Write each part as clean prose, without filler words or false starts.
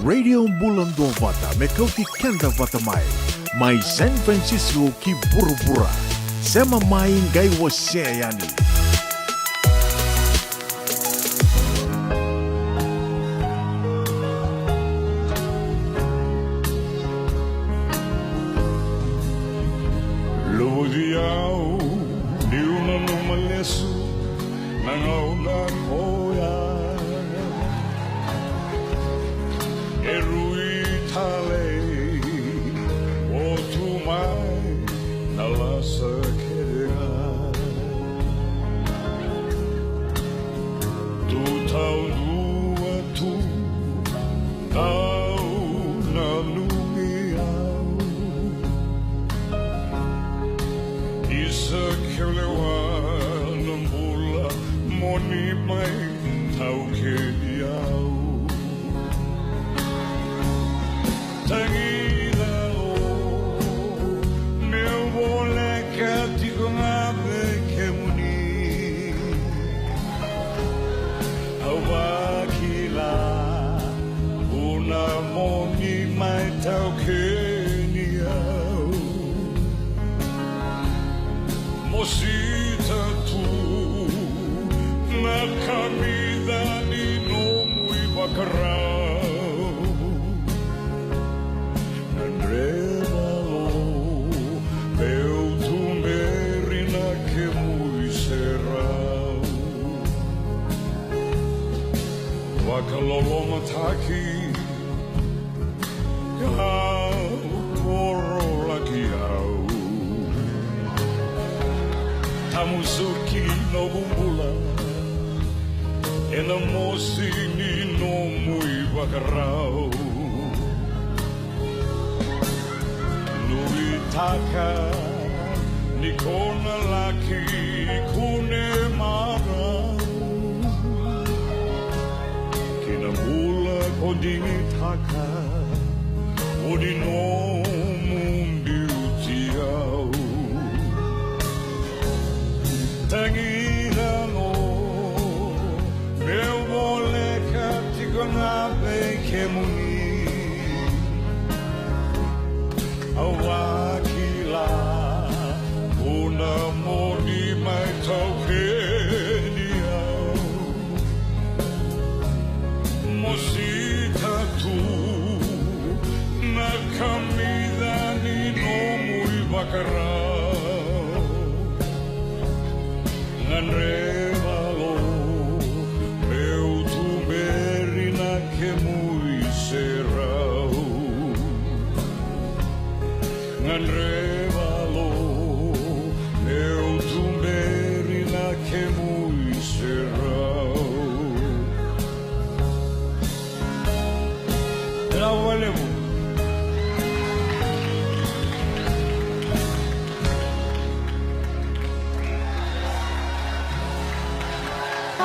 Radio Bulando Vata Mekauti Kenda Vata Mai San Francisco ki Burubura Sema mai ngai waseani Lodiau Niuna no malesu Nangauna koya Erui tale Otu mai Nalasa kerega Tu tau dua tu Tau na lumiau Isa kelewa Nambula Moni mai Tau ke diau Tangila o Meu vole Katigo ngabe Kemuni Awakila Una moni mai Tau ke diau Mosita tu Na kamida ni no muy bakarao Nandrevalo Meu tu merina que muy serrao Wakalolo mataki Kau koro lakiau Tamusuki no bumbula Ena mosi ni no muy bakarao Nuitaka Nikona laki kune marau Kina mula kodini taka Odino mumbiutiau Tangirano Meu vole Katigo ngabe Kemuni Awakila Una moni mai tau ke diau Mosita tu Na kamida ni no muy bakarao Nganrevalo Meu tu merina que muy serrao Nganrevalo Meu tu merina que muy serrao Trawalemu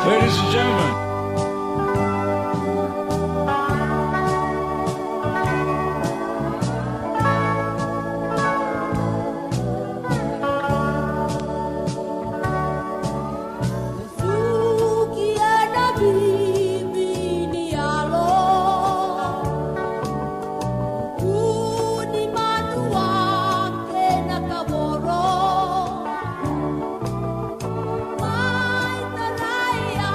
Ladies and gentlemen, Mai taraya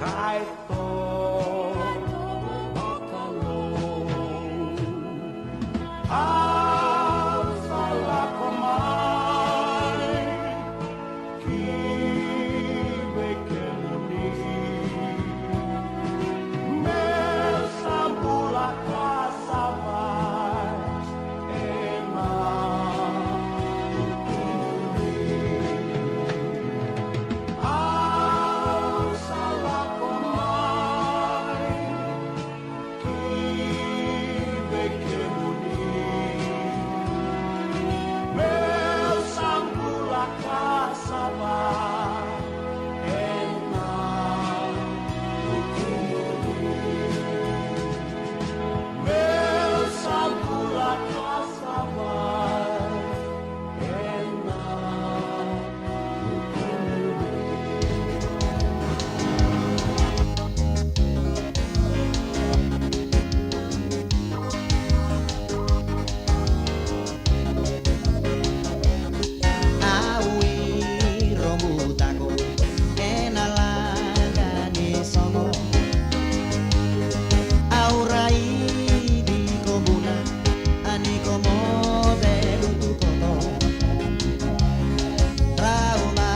kaito makalo ang salah kamay kibekemuni mesambula kasabay enak ang salah kamay kibekemuni mesambula kasabay enak mesambula kasabay enak awi rombutako enalagani sono aurai di komuna ani komo belutu kono trauma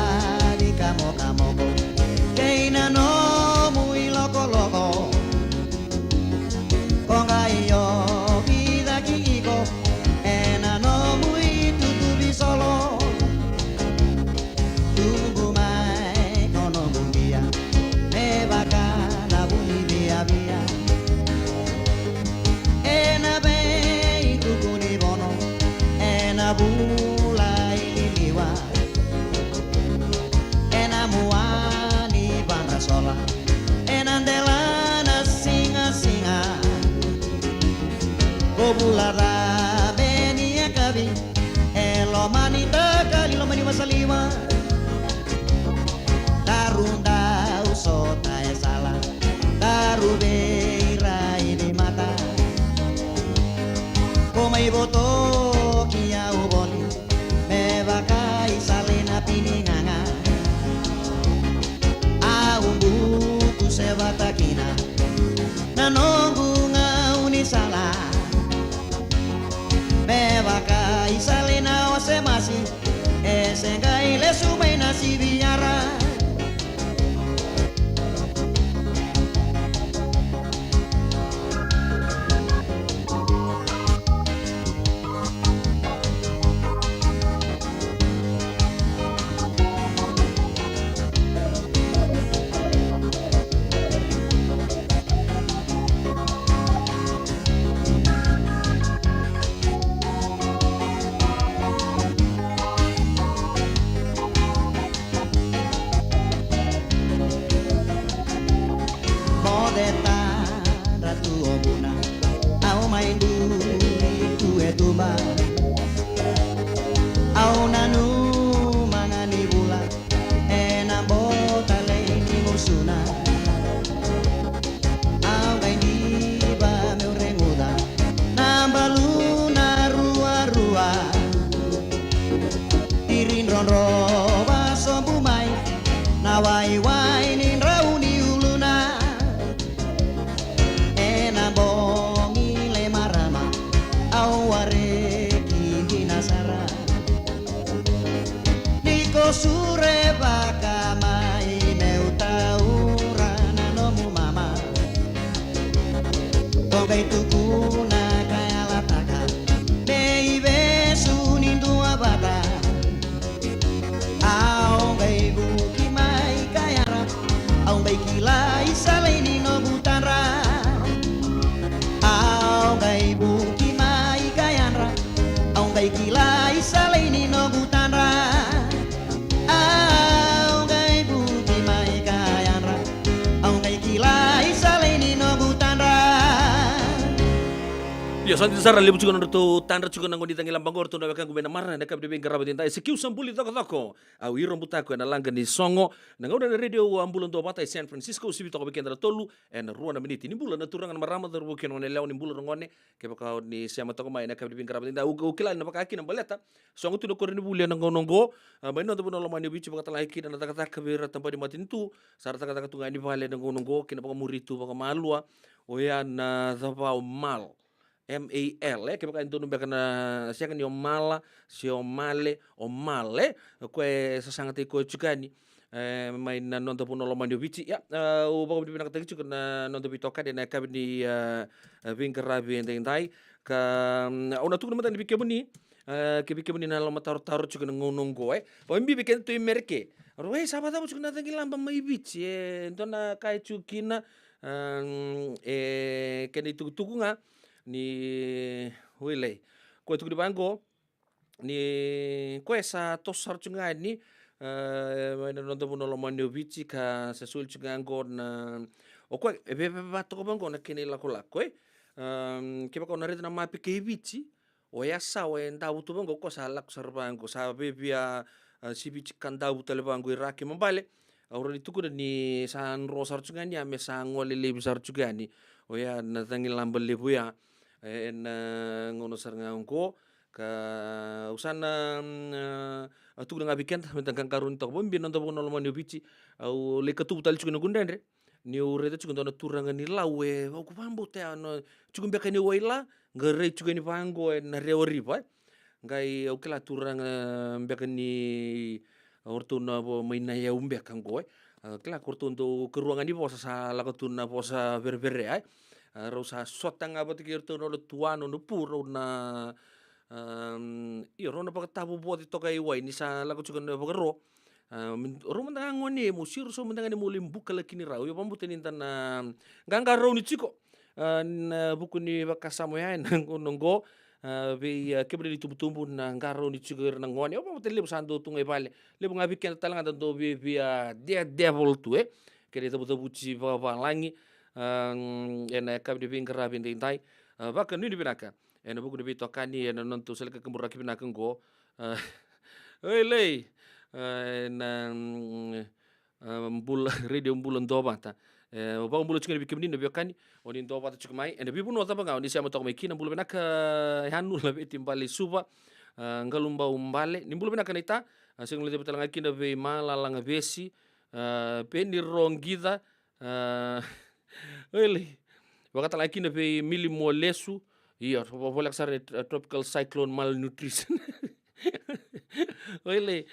di kamo kamo keina no mui loko loko kongayo vida kiko enano mui tutubi solo tunggu mai kono bumbia me bakana bumi bia bia ena be kukuni bono ena bulai liliwa ena muani banda sola ena delana singa singa Kobulara benia kabi elo manita kali lo mani masaliwa darunda usota esala darubeira ini mata komai boto kia uboni me bakai salena pininganga aumbu kusebatakina nanongunga unisala bebaka isalena wasemasi esenga ile sumaina sibiara modeta ratu obuna au main duri tu etuba au nanu mangani bula ena bota leni musuna au gaini ba meu renguda nambaluna rua rua irin ronro baso bumai na wai wai nin rauni uluna ena bongi le marama aware kihina sara niko sure baka mai neutaurana nomu mama togai tukuna kaya lataka baby sunindu abata au gai buki mai kaya ra santi sara lebu chuko ndo tandra chuko nango ditangilang bangor to nawakan gubena marra na kabde ben garaba dinta sekiu sambuli toko au iro butako na langa ni songo na ngauda na radio ambulon do bata San Francisco sibi to bekendra tolu en ruana miniti ni bula na turangan marama do buken on lew ni bula ngone ke baka ni siama to mai na kabde ben garaba dinta u kila na baka akina baleta songo tu no korni buli na ngongo mai no to bono lomani bichi baka talaiki na taka kabira tampa di matin tu sara taka tunga ni vale na ngongo kina baka muritu baka malua oya na thapa mal MAL ke baka intunu baka na siya kan mala si omale kwe sasangati ko chukani may na nonto puno lo mandio bici ya u baka di pinakatagi chuk na nonto bitoka de na kabi ni vingkarabi entai ka una tu naman ni bikebuni ke bikebuni na lo matar chuk na ngonongo pambi biken tu merke roe sabata chuk na tangi lamba mai bici entona kai chukina kene tukunga ni wile ko tu di bango ni ko sa tosar chunga ni na nonto puno lo mandio bici ka sesul chunga na o ko be ba to bango na kene la ko ke ba ko na red na mapi ke bici o ya sa o enda utu bango ko sa lak sarbango sa be bia si bici kanda utale bango iraki mambale auro ni tuku ni san rosar chunga ni ame sa ngole le besar chunga ni o ya na tangi lambel lebu ya en ngono sarnga ngko ka usana tu nga weekend mentang karun to bombi non to bono lo mani bici au le katu tal chuko gundendre ni urete chuko no turanga ni lawe ku pambo te ano chuko be kani waila ngare chuko ni pango na reori pa ngai au kala turanga be kani ortu na bo maina ya umbe kango kala kortu ndo keruangan ni posa sa la kotuna posa berbere ai rosa sotanga batikir to no tuano no puro na iro na pagtabu buat ito kay way ni sa lago chukan na pagro ro manda ngoni musir so manda ngani mulim bukala kini raw yo pambutin intan na ganga raw ni chiko na buku ni bakasamo yan ngongo be kebre ni tumbu na ngaro ni chiko na ngoni o pambutin lebo sando tungay bale lebo ngabi ken talanga do be dia devil tu kere to buci ba langi ena kabdi bingkara bintai baka ni binaka ena buku di tokani ena nontu seleka kembur rakib binaka go lei na radio bulan dobata bang bulan chingani bikimni no biokani oni dobata chukmai ena bibu no tabanga oni siamo tok mekina bulan binaka hanu labe timbali suba ngalumba umbale ni bulan binaka nita sing lete betalanga kina be malalanga besi penir rongida Ele, wakata laki na pe mili mo lesu, iya, bolak sare tropical cyclone malnutrition. Ele,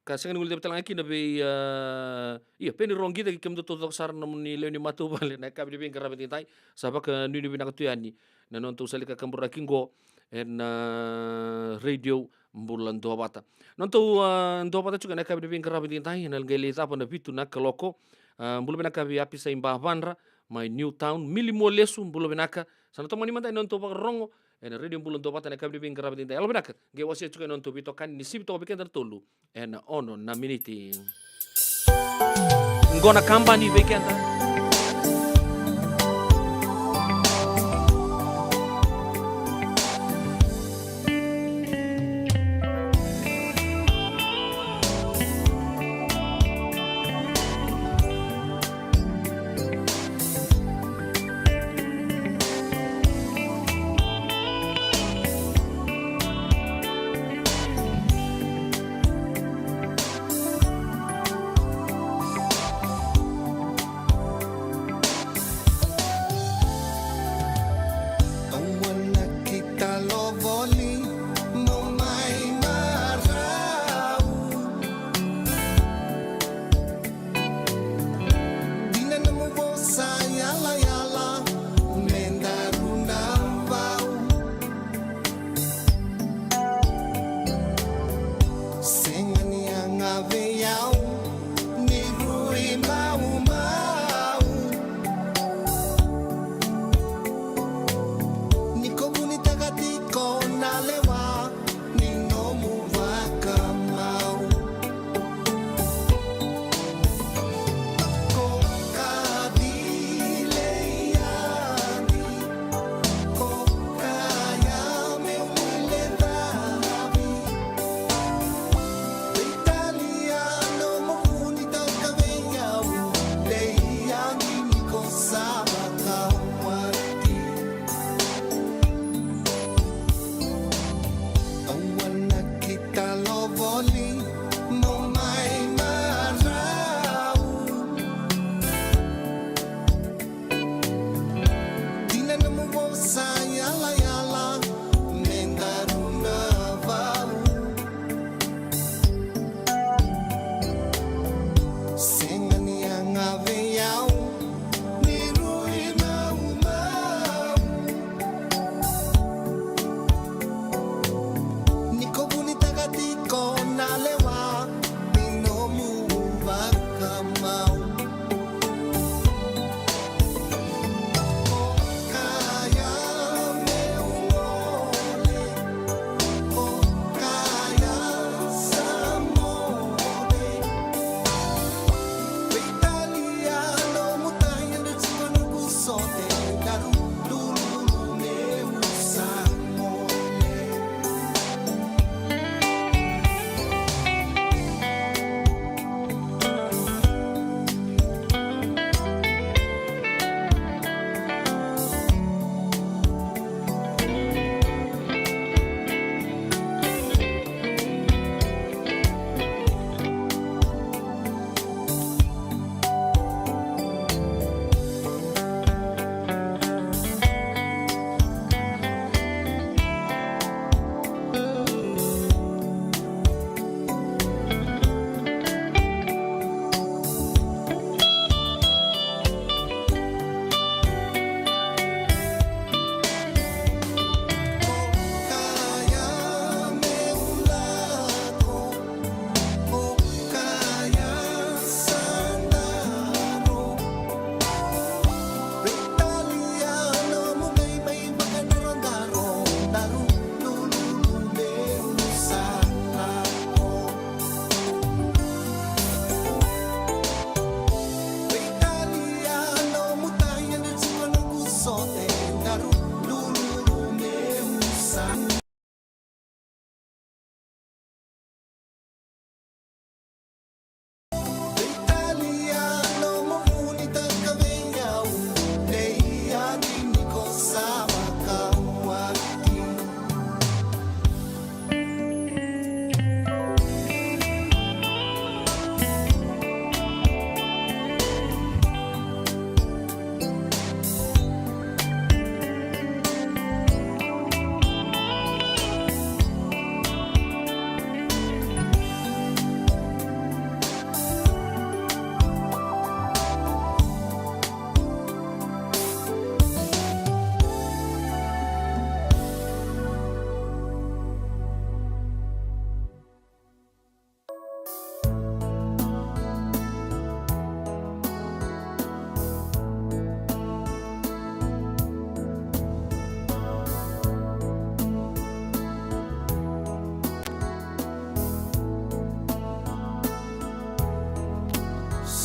kasi nga ngulit betal laki na pe iya, pe ni rongi dagi kem to sar na ni leo ni matu bale na kabi de karabe tintai, sabak ni binakatuyani na nonto salika kambura kingo en radio bulan dua bata. Nonto dua bata juga na kabi de karabe tintai na ngeli tapa na bitu na kaloko. Bulo benaka bi api sa imba vanra my new town milimo lesu bulo benaka sana to mani manta non to rongo en radio bulo to patane kabri bin karabe tinta elo benaka ge wasi chuka non to bito kan ni sibito be kendar tolu en ono na miniti ngona company be kenda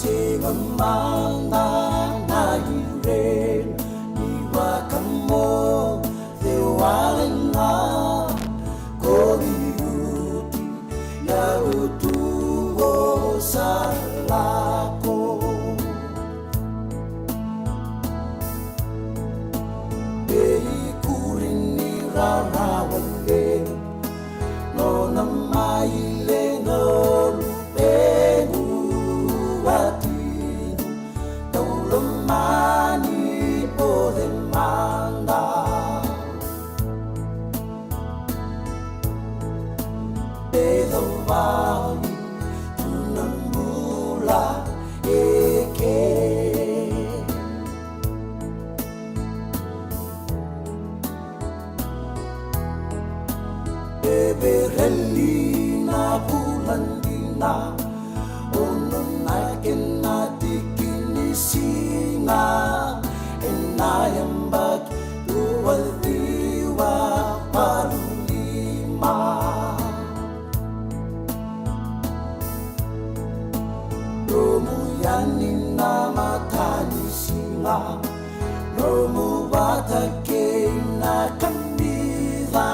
Singamana nairen Iwakamo Dewalena Koriuti Yautu Salako Kurini Rarawale No Namaile No Lupenu Watinu Taulamani Podemanda Pedovali Tunambula Eke Beberelina bulandina Ono nakena dikinisina Enayambag Luwaldiwa Palulima Romuyanina matanisina Romuwatakena kamida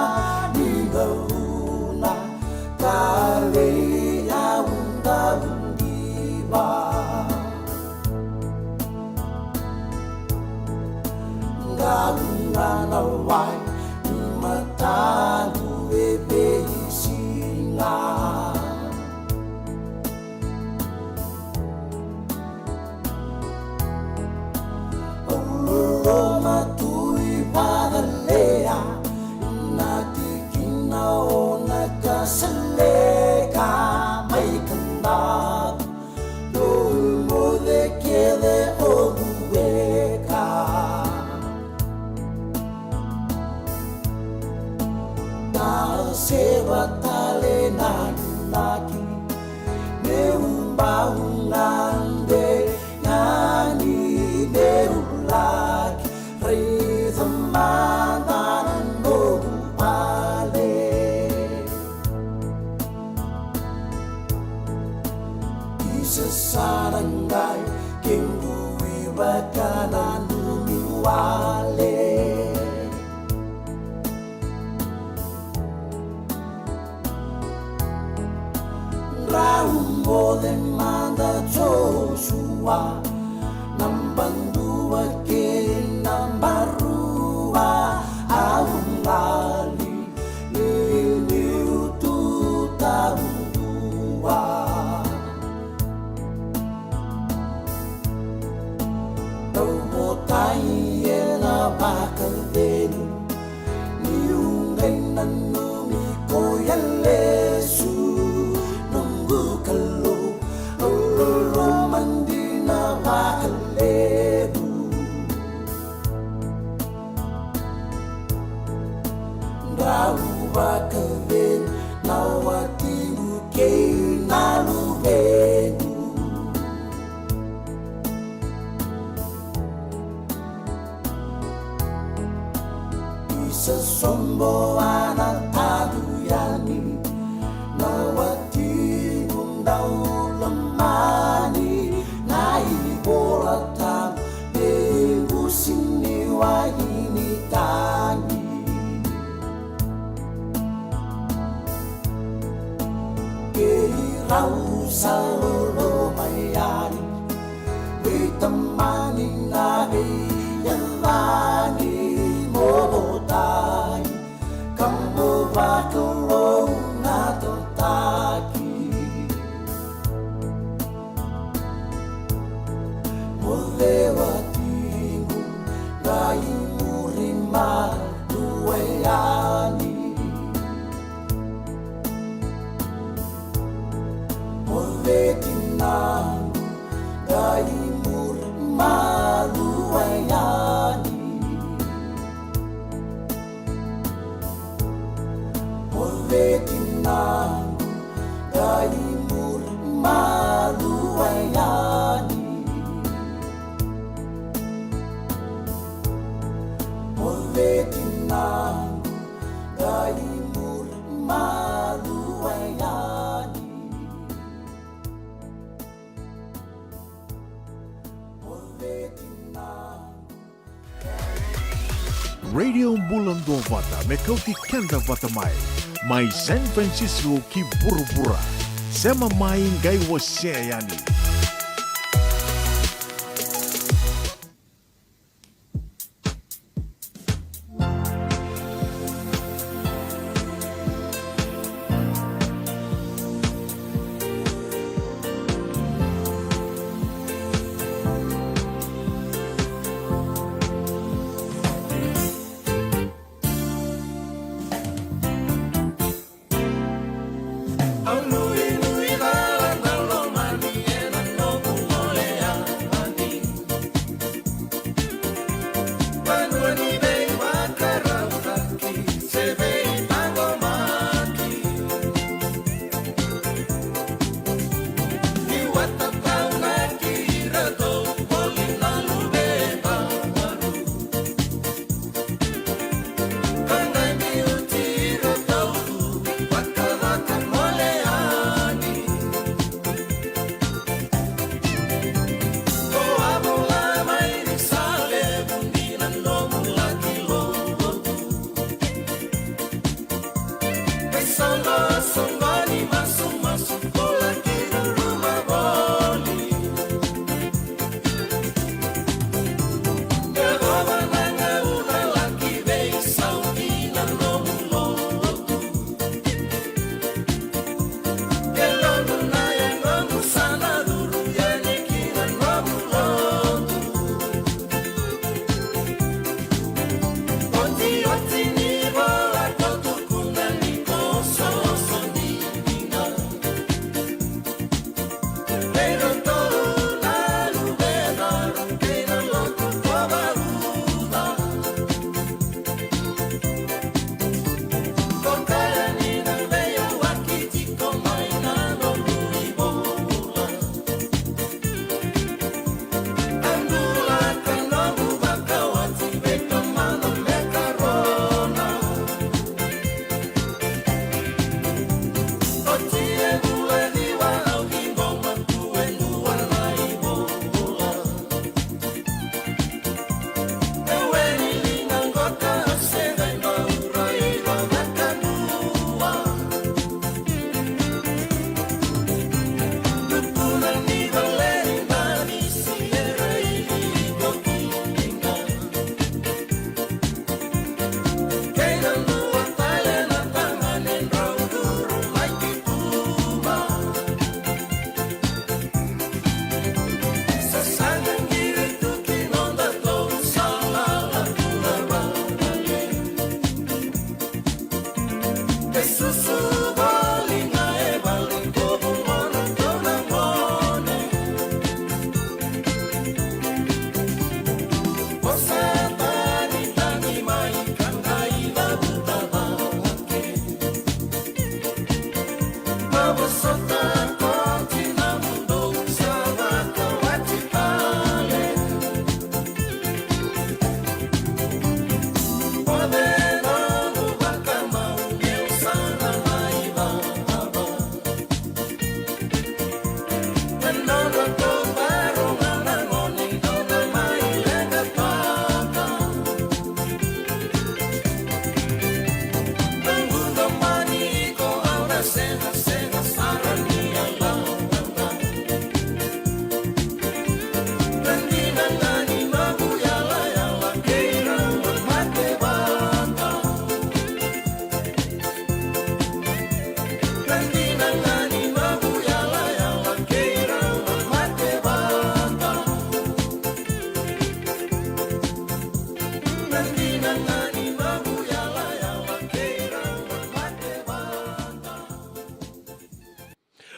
Ningahuna Kale Yaundaundiba Ngaunganawai Matanu Ebeisina Roma tui padalea Natikina o nakasalega May kanad Doon mo de kede o duweka Naseba tale naginagi Neumbaunande Nani neulagi Rizamadanan nopale Isa sarangay Kingui bakanan umiwale Raumbo demanda Joshua Nambandua ke nambarua Aungali Niniu tu tarua Taubotai ena bakal denu Niungay nanumi ko yalesu Nunggu kalo Mandina bakalebu Rau bakalen Nawatimu ke nalubenu Isa sombo anak aduyani Nawatimu daw lemani Naibolatan Bebusin wahini tangi Keirau salolo mayani Witamani nabi Yalani mobotai Kamu bakalo natotaki Molewatimu Naimurima Duwayani Moletin Radio Bulan Dua Vata Mekauti Kenda Vata Mai Mai San Francisco ki Burubura Sema main gai wasyayani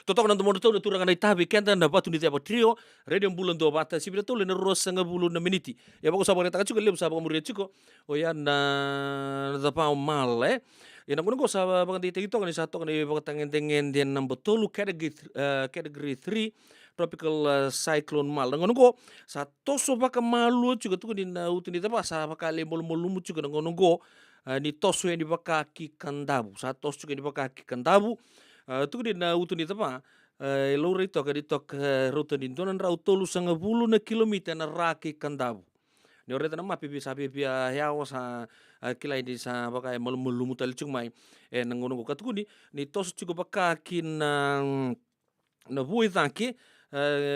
Totok na tumono tau na turanga na itabi kenta na batu ni te trio radio bulan do bata sibira tole na rosa nga bulu na miniti ya bako sabang ta chuko lem sabang muria chuko o ya na tapau mal ya na kuno sa bang dite ito ni sato ni bang tangen dia number tolu category 3 tropical cyclone mal ngono go sa toso baka malu chuko tu ni na utini tapa sa baka le mol molumu chuko ngono go ni toso ni baka ki kandabu sa toso chuko ni baka ki kandabu tu di na utu ni tapa laura itoka ditok ruta dintonan rau 30 na kilometer na raki kandabu. Ni oreta na mapi pia hiawa sa kilai di sa baka malumumu talicung mai nangono ko katukuni ni tos cukup bakaki na bui tanki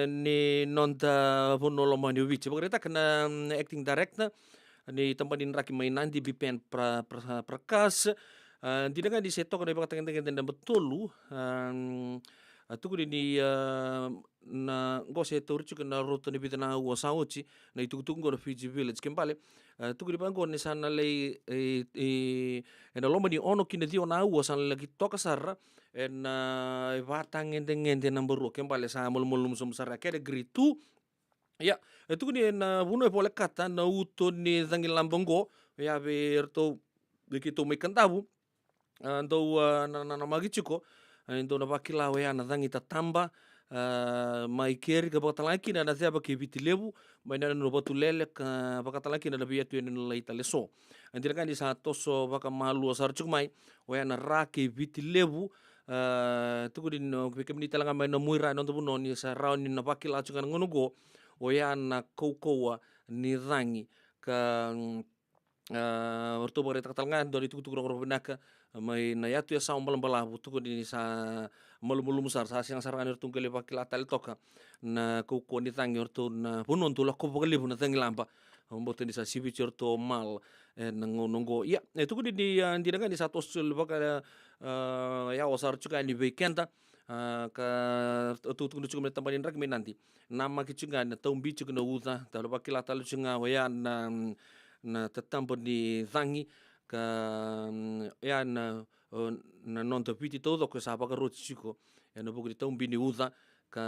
ni nonta vonolo mani wici bagreta kana acting director ni tampanin raki mainan di BPN Prakas tidak kan di setok na baka tengen betulu tuku ni na gose torci na roto ni bitana wa sauci na itu tungo na Fiji Village kembali tuku di bango ni sana lei na lomba ni ono kina dio na wa sana lagi toka sarra na batang ngende number kembali sa mulum sum sarra kede gritu ya tuku ni na buno pole kata na uto ni zangi lambongo ya berto begitu mekantabu ando na magichiko ndo na bakila we ana dangi tatamba mai keri ka batalaki na nazia ba kibiti lebu mai na no batulele ka batalaki na biya tu en leita leso andira kan di sato so baka malu sarcuk mai we ana ra kibiti lebu tuku din no kemni talanga mai no muira no tubu no ni sa raun ni na bakila chukan ngono go we ana kokoa ni rangi ka orto bare tatalanga do itu tukuro benaka mai na yatu ya sa balabu tuku di sa malum sar sa siang sarang orto kele bakila tal toka na koko ni tangi orto na punon tu lakko bakali pun tangi lampa mbote di sa sibi orto mal nongo ya tuku di kan di satu sul baka ya osar cuka ni weekend ka tuku cuka tampanin rak nanti nama kicunga na taumbi cuka na uta tal bakila tal cunga waya na tatampo di tangi ka ya na non tapiti todo ko sa baka roti chiko ya no buku tau bini uza ka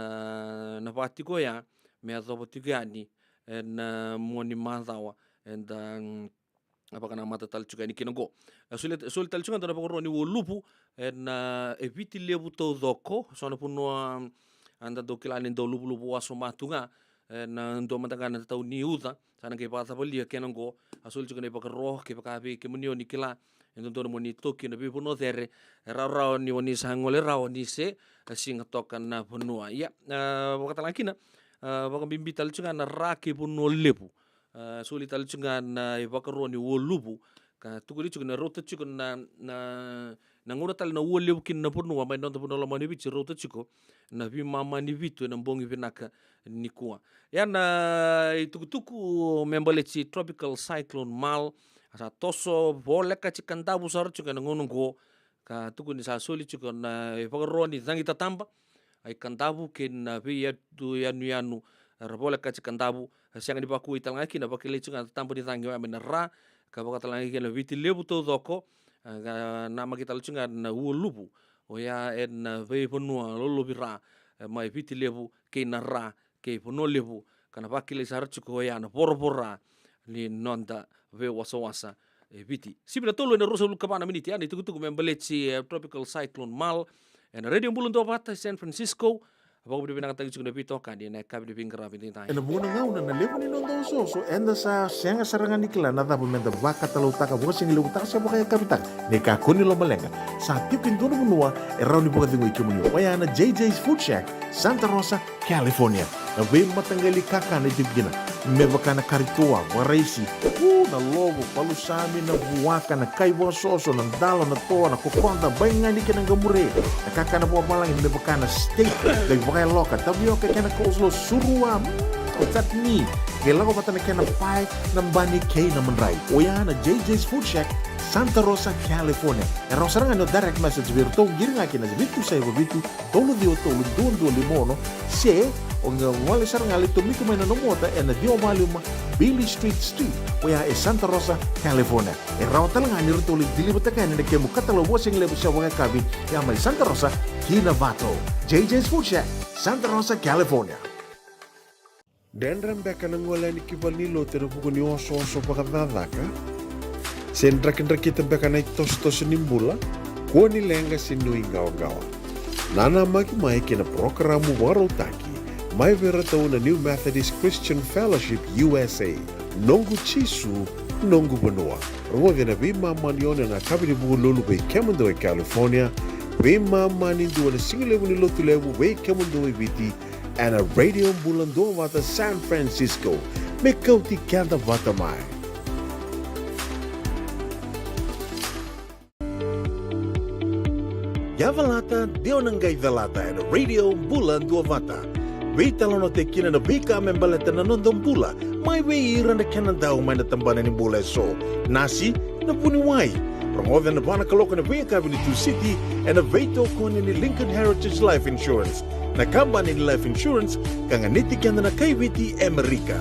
na patiko ya me adobo tigani na moni mazawa and apaka na mata tal chuka ni kinogo sul tal chuka na baka ni lupu na eviti lebu todo ko so na puno anda do kilani do lupu waso matunga na ndo matangana tau ni uza sana ke pasa polia kenongo asul chuka ni baka roh ke baka be ke munio ni kila ndo ndo moni toki na bi puno there rao ni woni sangole rao ni se singa tokan na punua ya baka talaki na baka bimbi tal chuka na raki puno lepu suli tal chuka na baka ro ni wolupu ka tukuri chuka na rota chuka na ngona tal na wolepu kin na punua mai ndo puno lamani bichi rota chuko na bi mama ni vitu na mbongi vinaka ni kuwa ya na tuku membalechi tropical cyclone mal asa toso bole ka cikandabu sar cuka na ngonongo ka tuku ni sa soli cuka na pagaroni zangi tatamba ai kandabu ken na bi ya tu yanu bole ka cikandabu siang di baku italanga kina bakile cuka tatamba di zangi wa menera ka baka talanga kina viti lebu to doko nama kita lucunga na lupu o ya en ve ponua lolo bira mai viti lebu ke na ra ke pono lebu kana bakile sar cuka ya na porpora ni nonda ve wasa viti sibra tolo na rosa luka pana miniti ani tuku membeleci tropical cyclone mal en radio bulun to bata San Francisco Bago binang tagi suka pito kan dia naik di pinggir pinting tai. Ena muna ngau na lepo ni nondo so enda sa senga sarangan nikla na tabu menta baka talau taka buka singi lu taka sa baka kapitang neka kuni lo malenga sa tipin dono munua erau ni buka tingu ikimuni waya na JJ's Food Shack Santa Rosa California na be matanggali kaka na tipgina me baka na karitua waraisi na logo palu sami na buaka na kaiwa soso na dalo na toa na kokonta baingan di kena gamure na kaka na buwa malang me baka na steak dari baka loka tabi oke kena coleslaw surua o chutney gelago bata na kena pie na bani kay na manray oya na JJ's Food Shack Santa Rosa California era sarangan no direct message virtual giringa kina bitu sai bitu tolo dio tolo don limono se o nga wale sarangan itu miku maina no mota na dio maluma Billy Street oya e Santa Rosa California era talang ani rutoli dilibata kan ne kemu katalo bosing lebu sa wanga kabi ya mai Santa Rosa Kinavato JJ's Food Shack Santa Rosa California. Dan rembeka nangolani kibali lo terupuku ni oso pakadadaka. Sendra-kendra kita beka naik tos nimbula, kuani lenga sinui gawa-gawa. Nana maki mai kena programu warotaki, mai vera tau na New Methodist Christian Fellowship USA, nongu chisu, nongu benua. Ruwa vina bima manione na kabini buku lulu bei Kemendo California, we mama ni dua na single ni lotu lewu we kamu doi viti and a radio bulan do wata San Francisco me kauti kanda wata mai. Yavalata deo nangai velata and a radio bulan do wata. We talono te kina na bika membaleta na nondong bula mai we ira na kena dau mai na tambana ni bula so nasi na puni wai. Promoven na bana kaloka na Via Avenue 2 City and a veto kone ni Lincoln Heritage Life Insurance. Na company ni Life Insurance kanga niti kanda na kaiviti Amerika.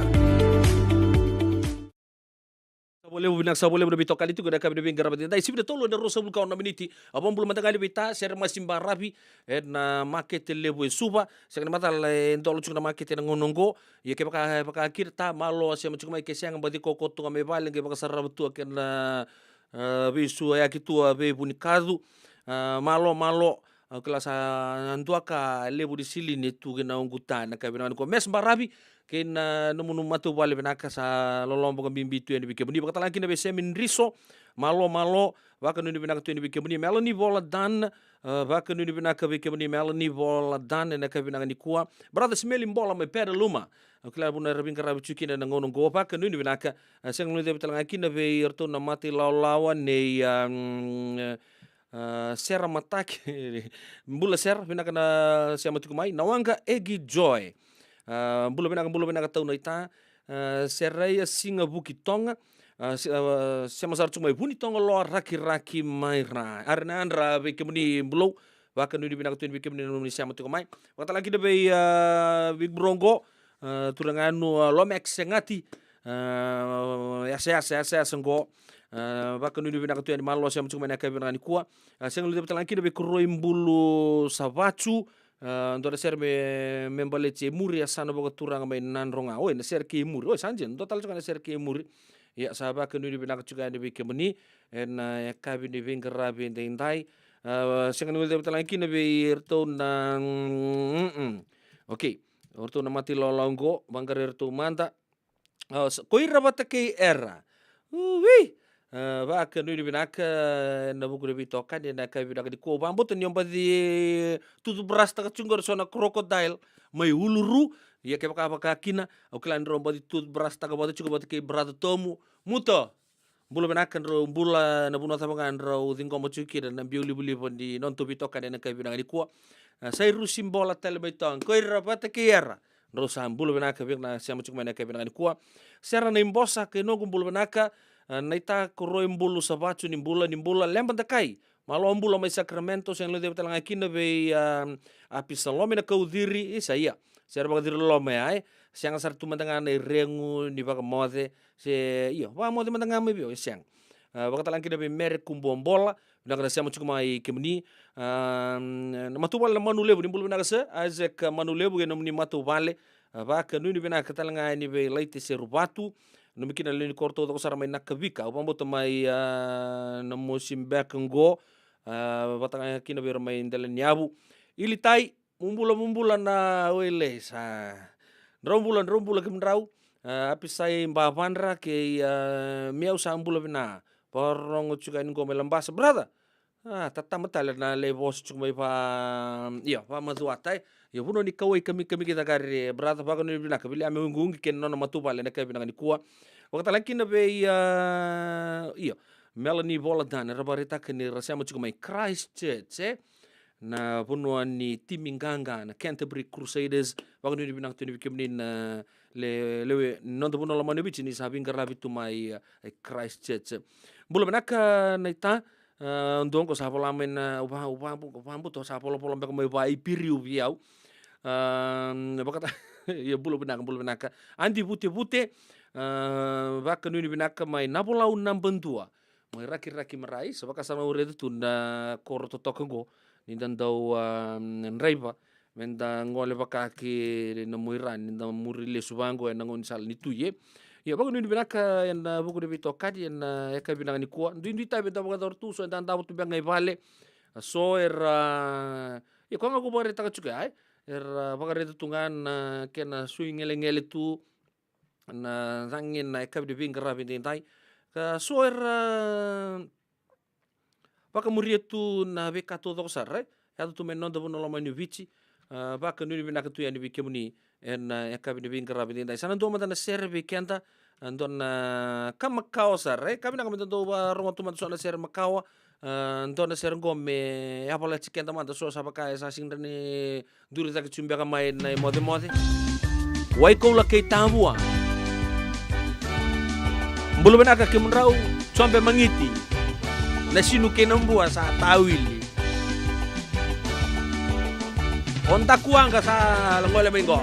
Sabole bito kali tu kada kabi bingara bati dai sibida tolo na rosa bulka na miniti abang bulu matagali bita ser masimba rabi na market lebu suba sekna mata le ndolo chukna market na ngonongo ye ke baka kirta malo sia machukma ke siang badi koko tu ngame vale ke baka sarra tu ke na bisu ya kitu be bunikadu malo kelas antuaka lebu di sili ni tu ke na ungutan na kabi na ko mes barabi kena numu matu wale benaka sa lolombo kan bimbi tu yang dibike buni bakata lagi na bese min riso malo baka nu benaka tu yang dibike buni meloni vola dan baka nu benaka bike buni meloni vola dan na ka benaka ni kuwa brother smelling bola me pera luma kila buna rabin karabi chukina na ngono go baka nu benaka seng nu de betala ngakina be irto na mati lawan ne sera matak mbula ser benaka na siama tukumai nawanga egi joy bulu benaka tau naita serai singa buki tonga sama sar cuma buni tonga lo raki mai ra arna andra be kemuni bulo baka nu benaka tu be kemuni nu siama tu mai kata lagi de be big brongo turanganu lomex sengati ya senggo baka nu benaka tu malo siama cuma naka benaka ni kuwa sengu de lagi de be kroim bulu savachu ndo ser me membale che muri asana boga turanga me nanronga oi na ser ke muri oi sanjen total juga na ser ke muri ya saba ke nu binaka juga ni be meni en ya kabi ni vingera be ndai sengan ngul de talanki na be erto na okay orto na mati lolongo banggar erto manda koi rabata ke era ui baka nu binaka na buku de toka dia na ka binaka di ko bambo to nyomba di tutu beras ta cungor sona krokodil mai uluru ya ke baka kina o klan romba di tutu beras ta bota cukup bota ke brado tomu muto bulu binaka ro bula na buno ta bangan ro dingo mo cuki na biuli buli di non to bitoka dia na ka binaka di ko sai ru simbola tel betong koi rabata ke era ro sam bulu binaka birna siamo cuk na ka binaka di ko sera na imbosa ke no bulu binaka naita koroi mbulu sabachu nimbula lemban takai malo mbula mai Sacramento yang lo de talanga kina be apisa lome na kaudiri saya serba kaudiri lome ai siang sar tu mandanga na rengu ni baka mode se iyo wa mode mandanga me bio siang baka talanga kina be mere kumbombola na kana siamo chukuma i kemni matu wala manu lebu nimbulu na kase azek manu lebu ke nomni matu wale baka nu ni bena katalanga ni be laite serubatu no mikina leni korto to sara mai nakavika o pambo mai na musim bakengo batanga kina ber mai ndele nyabu ili tai mumbula na wele sa rombula ke mrau api sai mbavandra ke miau sambula bina porong chuka ngo melambas brother tata matala na le bos chuk mai pa iya pa mazuatai ya buno ni kawai kami kita kare brother pa kono bina kabili ame ngungi ken no matubale na kabina ni kuwa wakata laki na be iya Melanie Voladan rabarita kini rasama chuk mai Christchurch na buno ni timinganga na Canterbury Crusaders wakano ni binang tuni bikimni na le non buno la manu bichi ni sabing karabi tu mai Christchurch bulo benaka na ita ndong ko sa polamen upambu to sa polo mbek mai vai piriu biau bakata ya bulo benaka andi bute baka nuni binaka mai nabolau nambentua mai raki merai sebaka sama uredu tunda koro totokengo nindan dau nreiba menda ngole baka ki namuiran ninda murile subango en ngon sal nituye ya baka nuni binaka en buku de bitokadi en eka binaka ni kuwa ndindi tabe da baka dortu so dan dabu tubang ngai vale so ya ko ngaku bare taka juga ai baka redu tungan kena suingele tu na zangin na eka de bingara bintai ka soer Baka muria tu na beka to do sare ya tu menonda buno lo manu vici baka nuni binaka tu yani bikemuni en kabi ni bingara binda sana do mata na serve kenta andon kamakao sare kabi na kamita do rongo tu mata so na ser makawa andon na ser ngome ya pola cikenta mata so sa baka sa sing ni duri tak cumbi ka mai na mode mode wai ko la kei tambua mbulu benaka kemunrau sombe mangiti na sinu kenambua sa tawili onta kuanga sa ngole mengo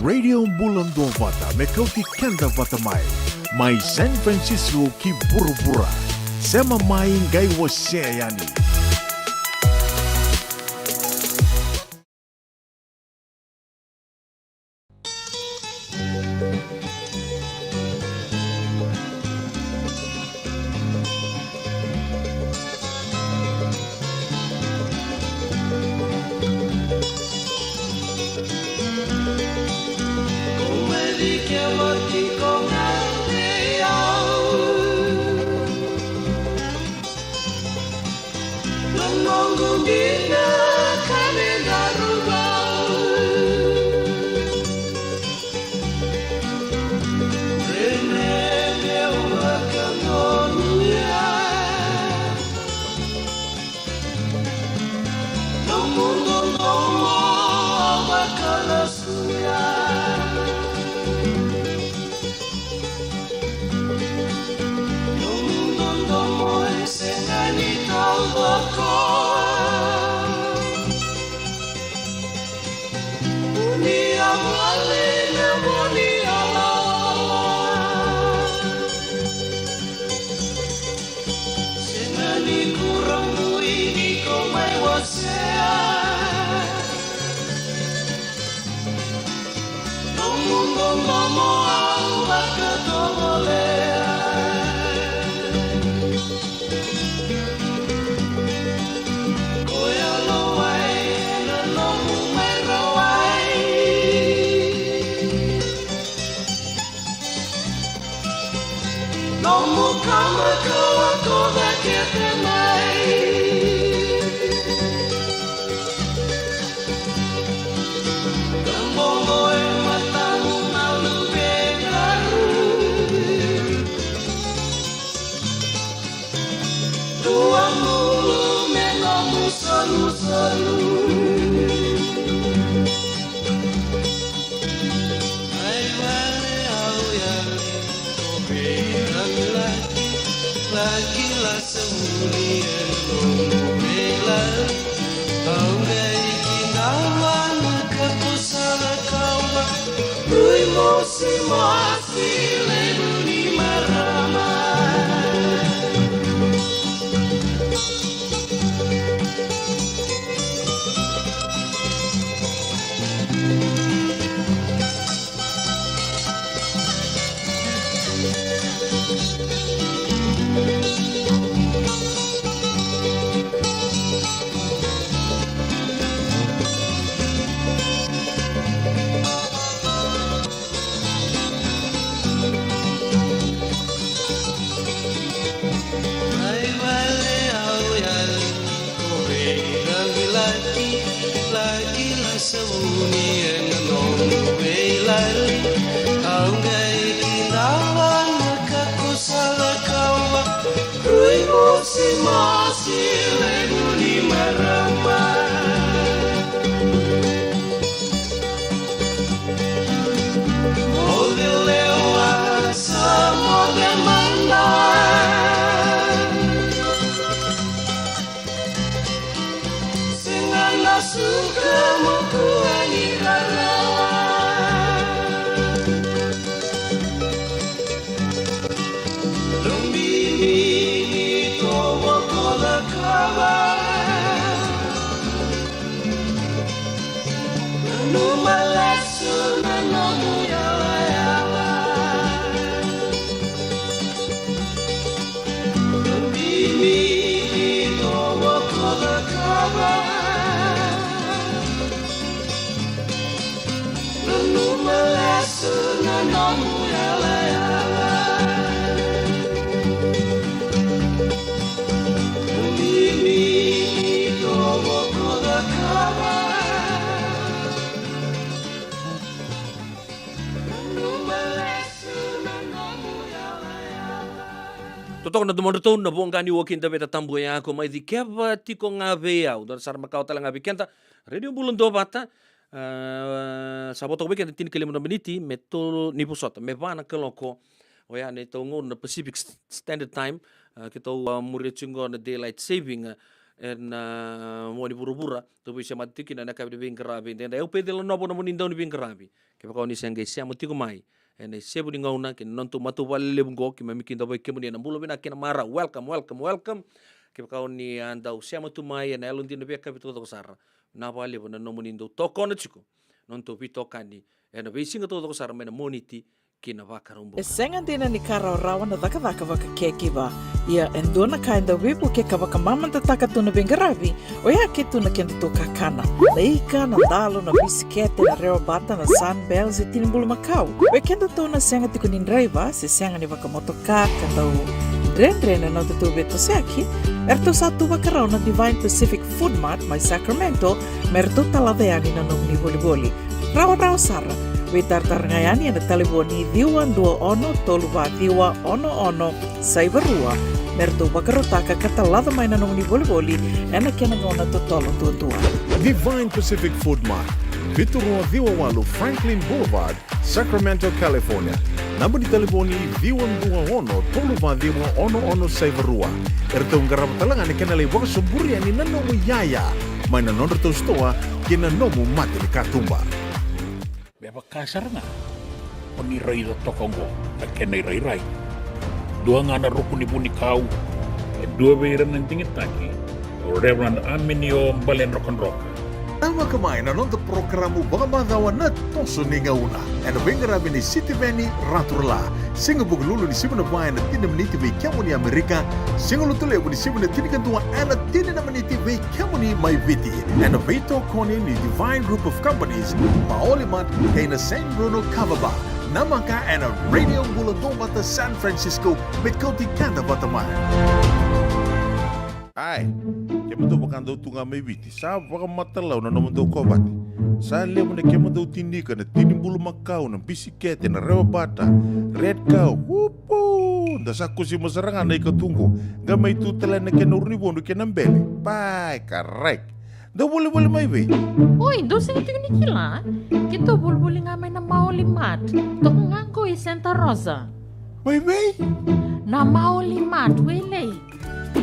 Radio Bulan Dua Vata mekauti kenda vata mai San Francisco ki buru-bura sema mai ngai wase yani. Totoo na dumondoto na buong gani wakin tabi tatambo ya ako may di keva tiko nga beyaw dan sar makau tala nga bikenta radio bulon do bata saboto weekend tin kelimo na miniti metul ni pusot me bana keloko oya ne to ngon na Pacific Standard Time kita murid cungo na daylight saving mo ni pura-pura tu bisa matikin na kabi bin karabi tenda eu pede la nobo no nindau ni bin karabi ke pa ni sanga sia mo tiku mai ene sebu ni ngauna ke non tu matu wale bungo ke mamikin da ke mun na bulo bina ke mara welcome ke pa ni andau sia mo tu mai na elun tin be kabi to sara na wale bona no munindo to kono chiku non tu pito kani ene be singa to sara mena moniti kina vakarumbo. E senga dina ni kara rawa na daka vaka kekiva. Ia endona kainda wipu ke kavaka mamanta taka tuna bengarabi. O ia ke tuna kenda to kakana. Leika na dalo na bisikete na reo bata na sunbells e tinimbulu makau. We kenda to na senga tiku ni driver se senga ni vaka motoka kanda u drendre na te tu beto seaki. Erto satu vakarau na Divine Pacific Food Mart mai Sacramento merto talaveani na nomni boli-boli. Rawa sara. Witartar ngayani na taliboni diwan 21 toluva diwa ono saibarua merto bakarotaka katalada mai na nomni boli ena kena ngona totolo tua. Divine Pacific Food Mart, Vitorua Diwawalu Franklin Boulevard, Sacramento, California. Nama di telefoni Diwan 21 toluva diwa ono saibarua. Erto ngarap talangan ni kena lewak suburi ani nanomu yaya. Mai na nonor to stoa kena nomu mati ni katumba. Beba kasar nga. Paniray da tokongo. Nakenay ray-ray. Dua nga na rupuni puni kau. Dua bayran ng tingit taki. Reverend Aminio Balen Rock. Tama kamay na nonto programo baka madawan na toso ni ngauna. Ano bengarabi ni City Veni Raturla. Singa buglulu ni Simona Bayan na tinamniti may kiamo ni Amerika. Singa lutule ni Simona tinikantua ana tinamniti may kiamo ni Maiviti. Ano veto koni ni Divine Group of Companies. Maolimat kay na San Bruno Cavaba. Namaka ana Radio Buladong Bata San Francisco met Kauti Kanda Bataman. Ai, ke mo bakan do tunga mai viti. Sa baka matalaw na naman do ko bati. Sa lemo na ke mo do tindika na tinimbulu makau na bisikete na rewa bata. Red cow. Wupo. Da sa kusi masarangan na ikatungo. Gamay tutala na ke nurni bondo ke nambele. Pai, karek. Da boleh mai ve. Oi, dosa itu ni kila. Kita boleh ngamai na Maolimat. Tok nganggo i Santa Rosa. Mai ve. Na Maolimat wele.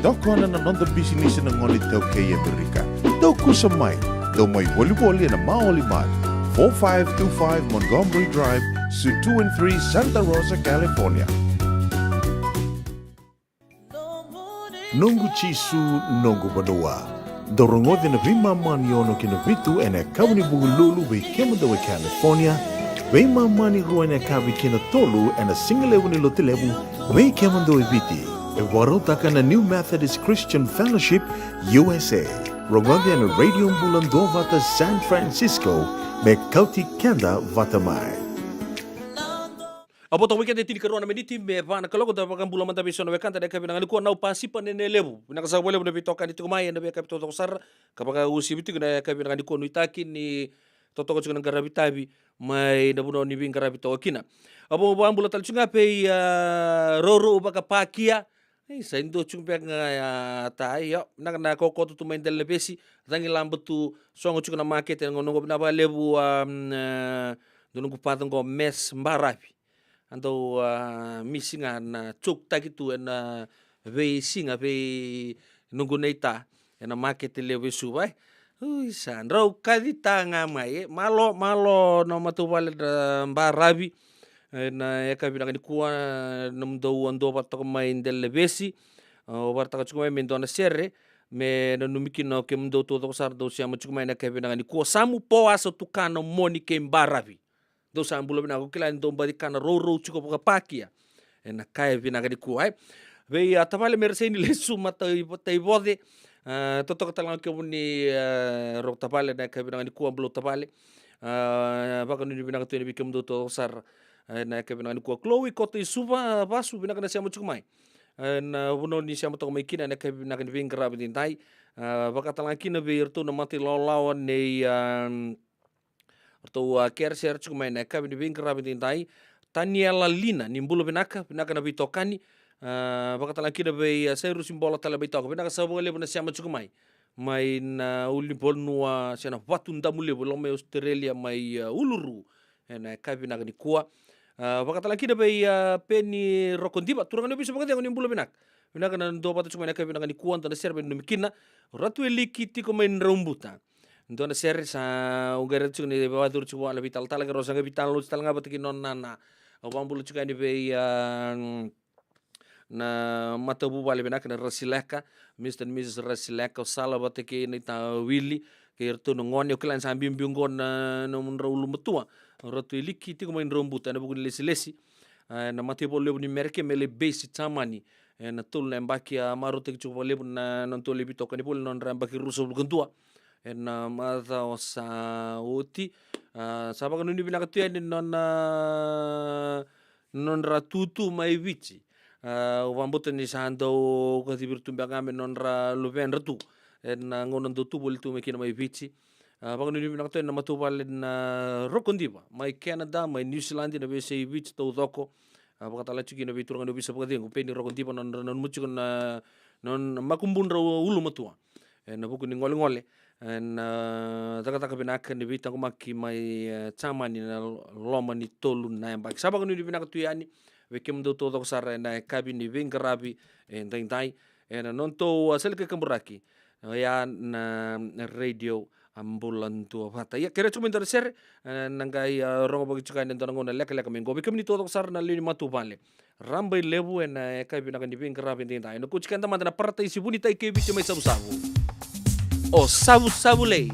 Doko na nonton bisnis na ngoli tau kay Amerika. Doko sa mai. Daw may volleyball na Maolimat. 4525 Montgomery Drive, Suite 2 and 3, Santa Rosa, California. Nungu chisu nungu banua. Dorongo na vima maniono kina vitu ene kawni bugululu be kemadawa California. Be mamani ruane kavi kina tolu ene singalewu ni lotilewu be kemadawa viti. E warotaka na New Methodist Christian Fellowship USA. Rongondi na Radio Bulando Vata San Francisco me Kauti Kenda Vatamai. Apo to weekend tini karuana mediti me vana kaloko da pakan bula manta biso na wekanta de kabina ngani ko na upasi panene lebu. Bina kasa wale buna bitoka ni tukumai na be kapito to sar kapaka usi bitu na kabina ngani ko no itaki ni totoko chuna garabitabi mai na buno ni bin garabito kina. Apo bo ambula tal chunga pe roro baka pakia. Sa indo chung pe nga tai yo na koko tu main del besi rangi lambetu songo chung na market ngono na ba lebu dungu patong go mes mbarapi. Ando misinga na chuk takitu na ve singa ve nungu neita na market lewe subai san rau kadita ngamai malo no matu wale mbarabi na eka binang ni kuwa namdo ando patok main del besi o barta chukuma mendo na serre me na numiki no ke mdo to sar do sia chukuma na ke binang ni kuwa samu po aso tukano moni ke mbarabi do sa ambulo bina ko kila ndo mbadi kana ro chuko poka pakia na kai binang ni kuwa ve atavale merseni le suma tai bode toto talang ke muni ro tapale na ke binang ni kuwa blo tapale baka ni binang to ni bikem do to sar na kabina ni ko Chloe ko to suba basu bina kana siamo chukmai na uno ni siamo to mai kina na kabina kan vingra bidin tai baka talang kina virtu na mati lawan nei to care share chukmai na kabina vingra bidin tai Taniela Lina nimbulo binaka na bitokani baka talang kina be seru simbola tala bitok bina ka sabo le bina siamo chukmai mai na ulipol nuwa siana watunda mule bolome Australia mai uluru na kabina ni kuwa Bakatala kida bay peni rokondiba turang bisa bakati yang nimbulo benak Ina kana ndo pata cuma naka bina kani kuanta na serbe no mikina ratu elikiti ko main rambuta. Ndo na ser sa ungara cuma ni bawadur cuma ala vital tala garosa nga vital lu tal nga batiki non nana. Awambulu cuma ni be na matabu bale bina kana rasileka Mr. and Mrs. Rasileka sala batiki ni ta Willy ke erto no ngone klan sambi mbiongon na munra ulu metua. Ratu elikiti ko main rambuta na bugun lesi-lesi. Na matipo lebu ni merke mele base tamani. Na tul na mbaki maru tek chupa lebu na nonto lebi toka ni pul non rambaki ruso bulgentua. Na mata osa oti saba kanu ni binaka tuya ni non ratutu mai vici. Wambuta ni sando kasi birtumba kami non ra lupen ratu. Na ngonon tu bol tu mekina mai vici. Pakanu ni binaka tuya na matupal na rokondiba. Mai Canada, mai New Zealand na bese vici tau toko. Pakatala cuki na biturang na bisa pakati ko peni rokondiba non muci na non makumbun ra ulu matua. Na buku ni ngole-ngole. Taka-taka binaka ni bitang kumaki mai chamani na loma ni tolu na yang baki. Sabang ni binaka tuyani wekem do todo sara na kabi ni vingarabi entai na nonto asal ke kamburaki. Ya na radio ambulan tua fata. Ya kira cuma dari ser nanggai rongo bagi cukai nento nangona leka-leka menggo. Wekem ni todo sara na lini matu bale. Rambai lebu na kabi binaka ni vingarabi entai. No kucikan teman na partai si buni tai kebi cuma sabu-sabu. Oh sabu-sabu lei.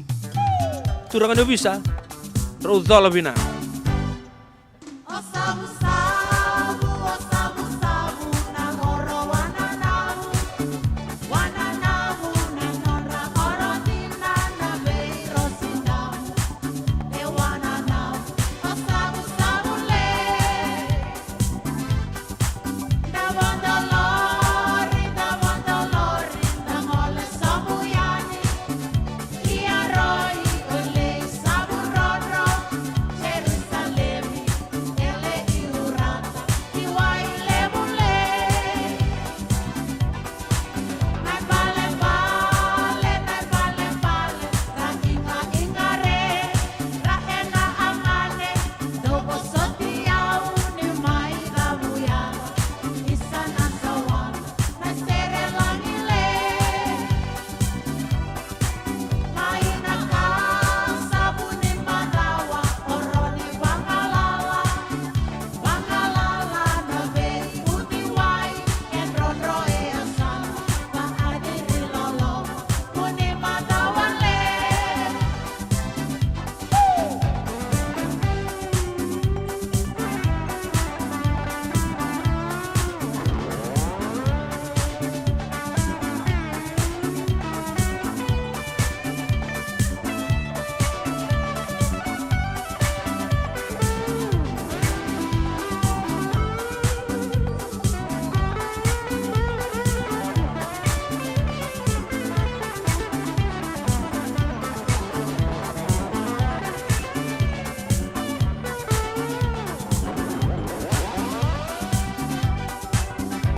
Turangan bisa. Rodola bina. Oh sabu-sabu, na horo wananabu. Wananabu na nonra orodina na beiro sinabu. E wananabu. Oh sabu-sabu lei. Da bondolori, da ngole sabuyani. Iaroi, olei saburoro, Jerusalemi, ele iurata, iwai lebule. Nai bale, ra inga-ingare, ra ena amane, dobo sotiau ni mai gabuya, isana sawan, nai sere langile. Maina ka sabuni madawa oroni bangalala na bei utiwai en ronro e asan pa adiri lolo kuni madawa le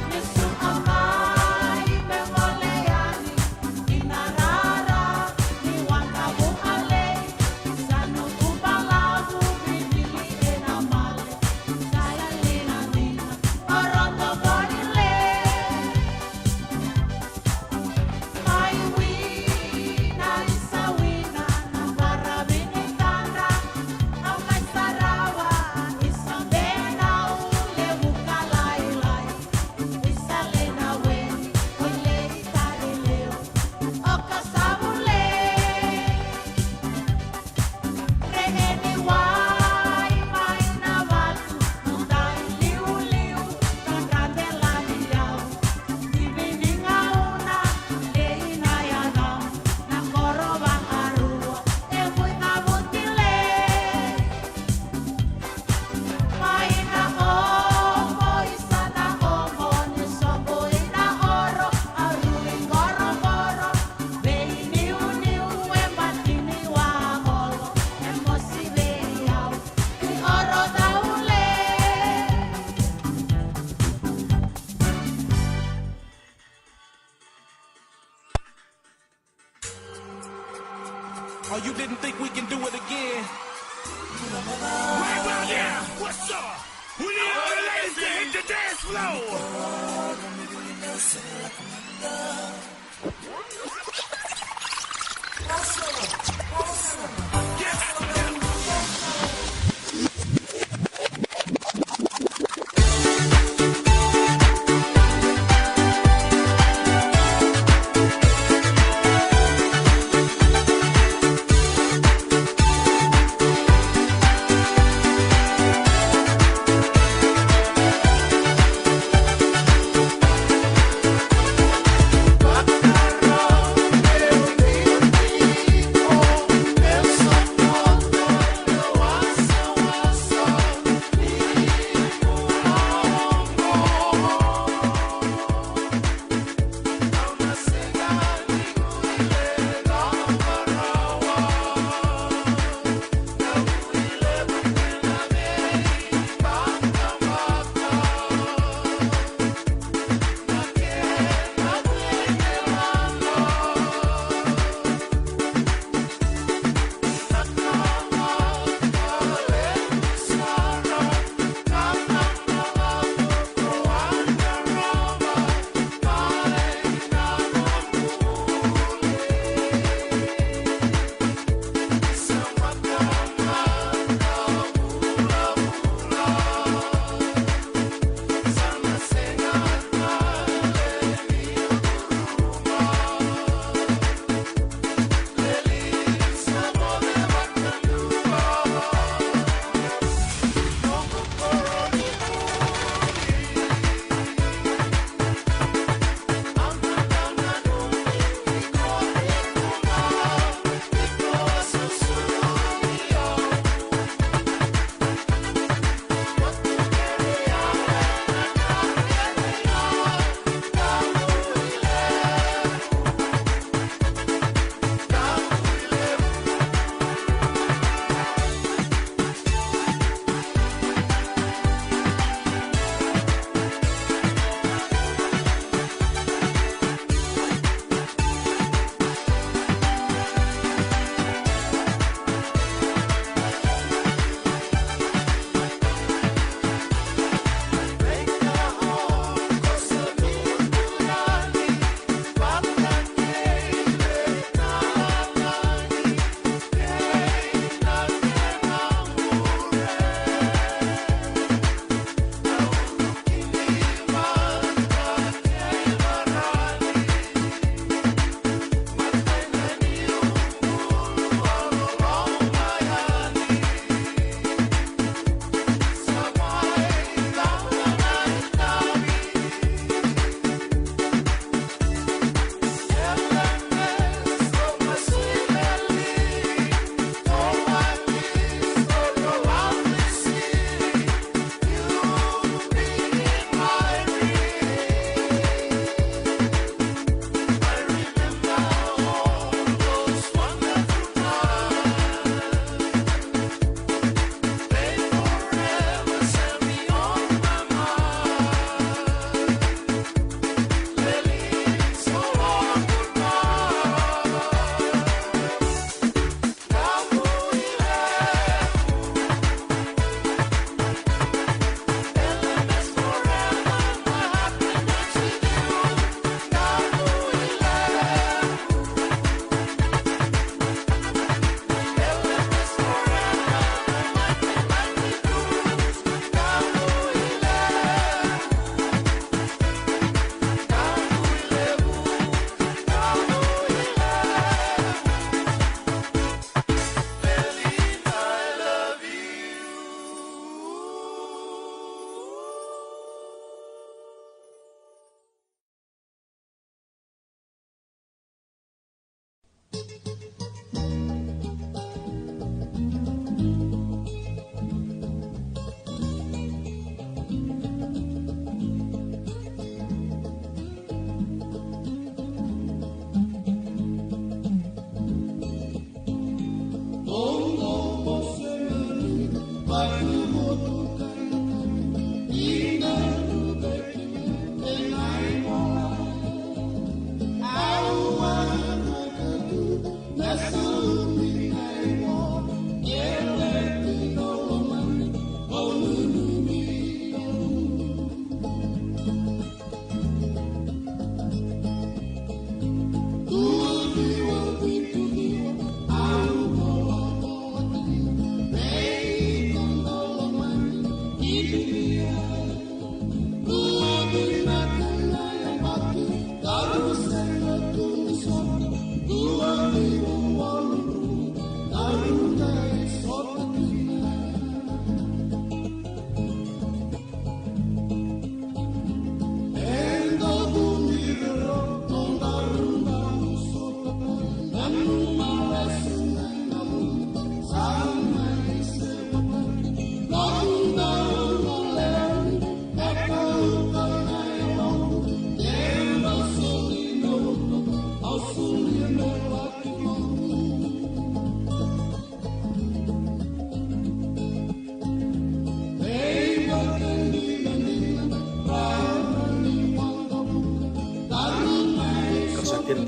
Yesu amai bemoleani inarara ni wangabu alei sanu upalabu bibili enamale saya lina oroto bonile mai wina isawina na barabini tanda au mai sarawa isambena ule bukalai-lai isalena weni olei tarileu oka sabule reheni wai mai na watu nundai liu-liu kandela diau dibininga una leina yanam na koro bangarua ebui ngabutile Maina omo isana omo ni sombo ina oro arui goro-goro bei niu-niu e batini wa holo emosi beiau ni oro daule Oh, you didn't think we can do it again? Right, well, yeah. What's up? We need all the ladies to hit the dance floor.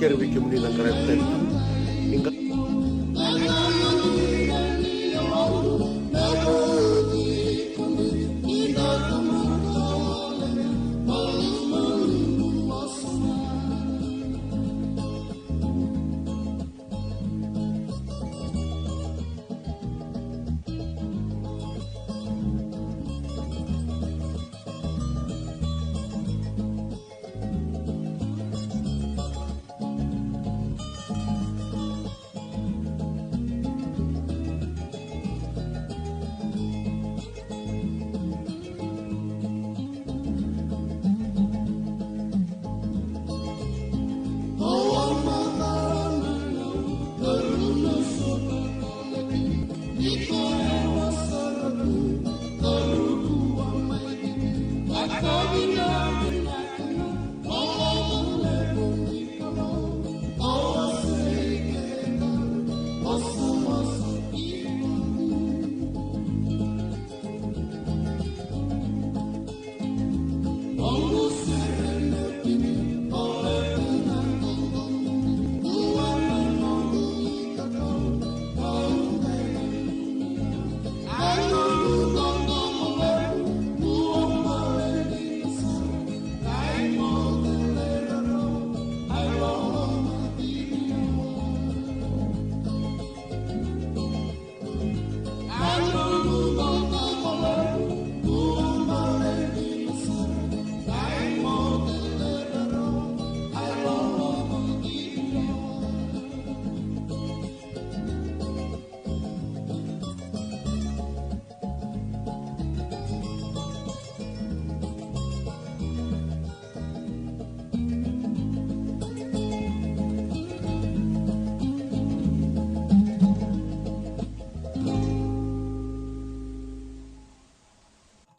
ker wiki muni nang karet tadi ninga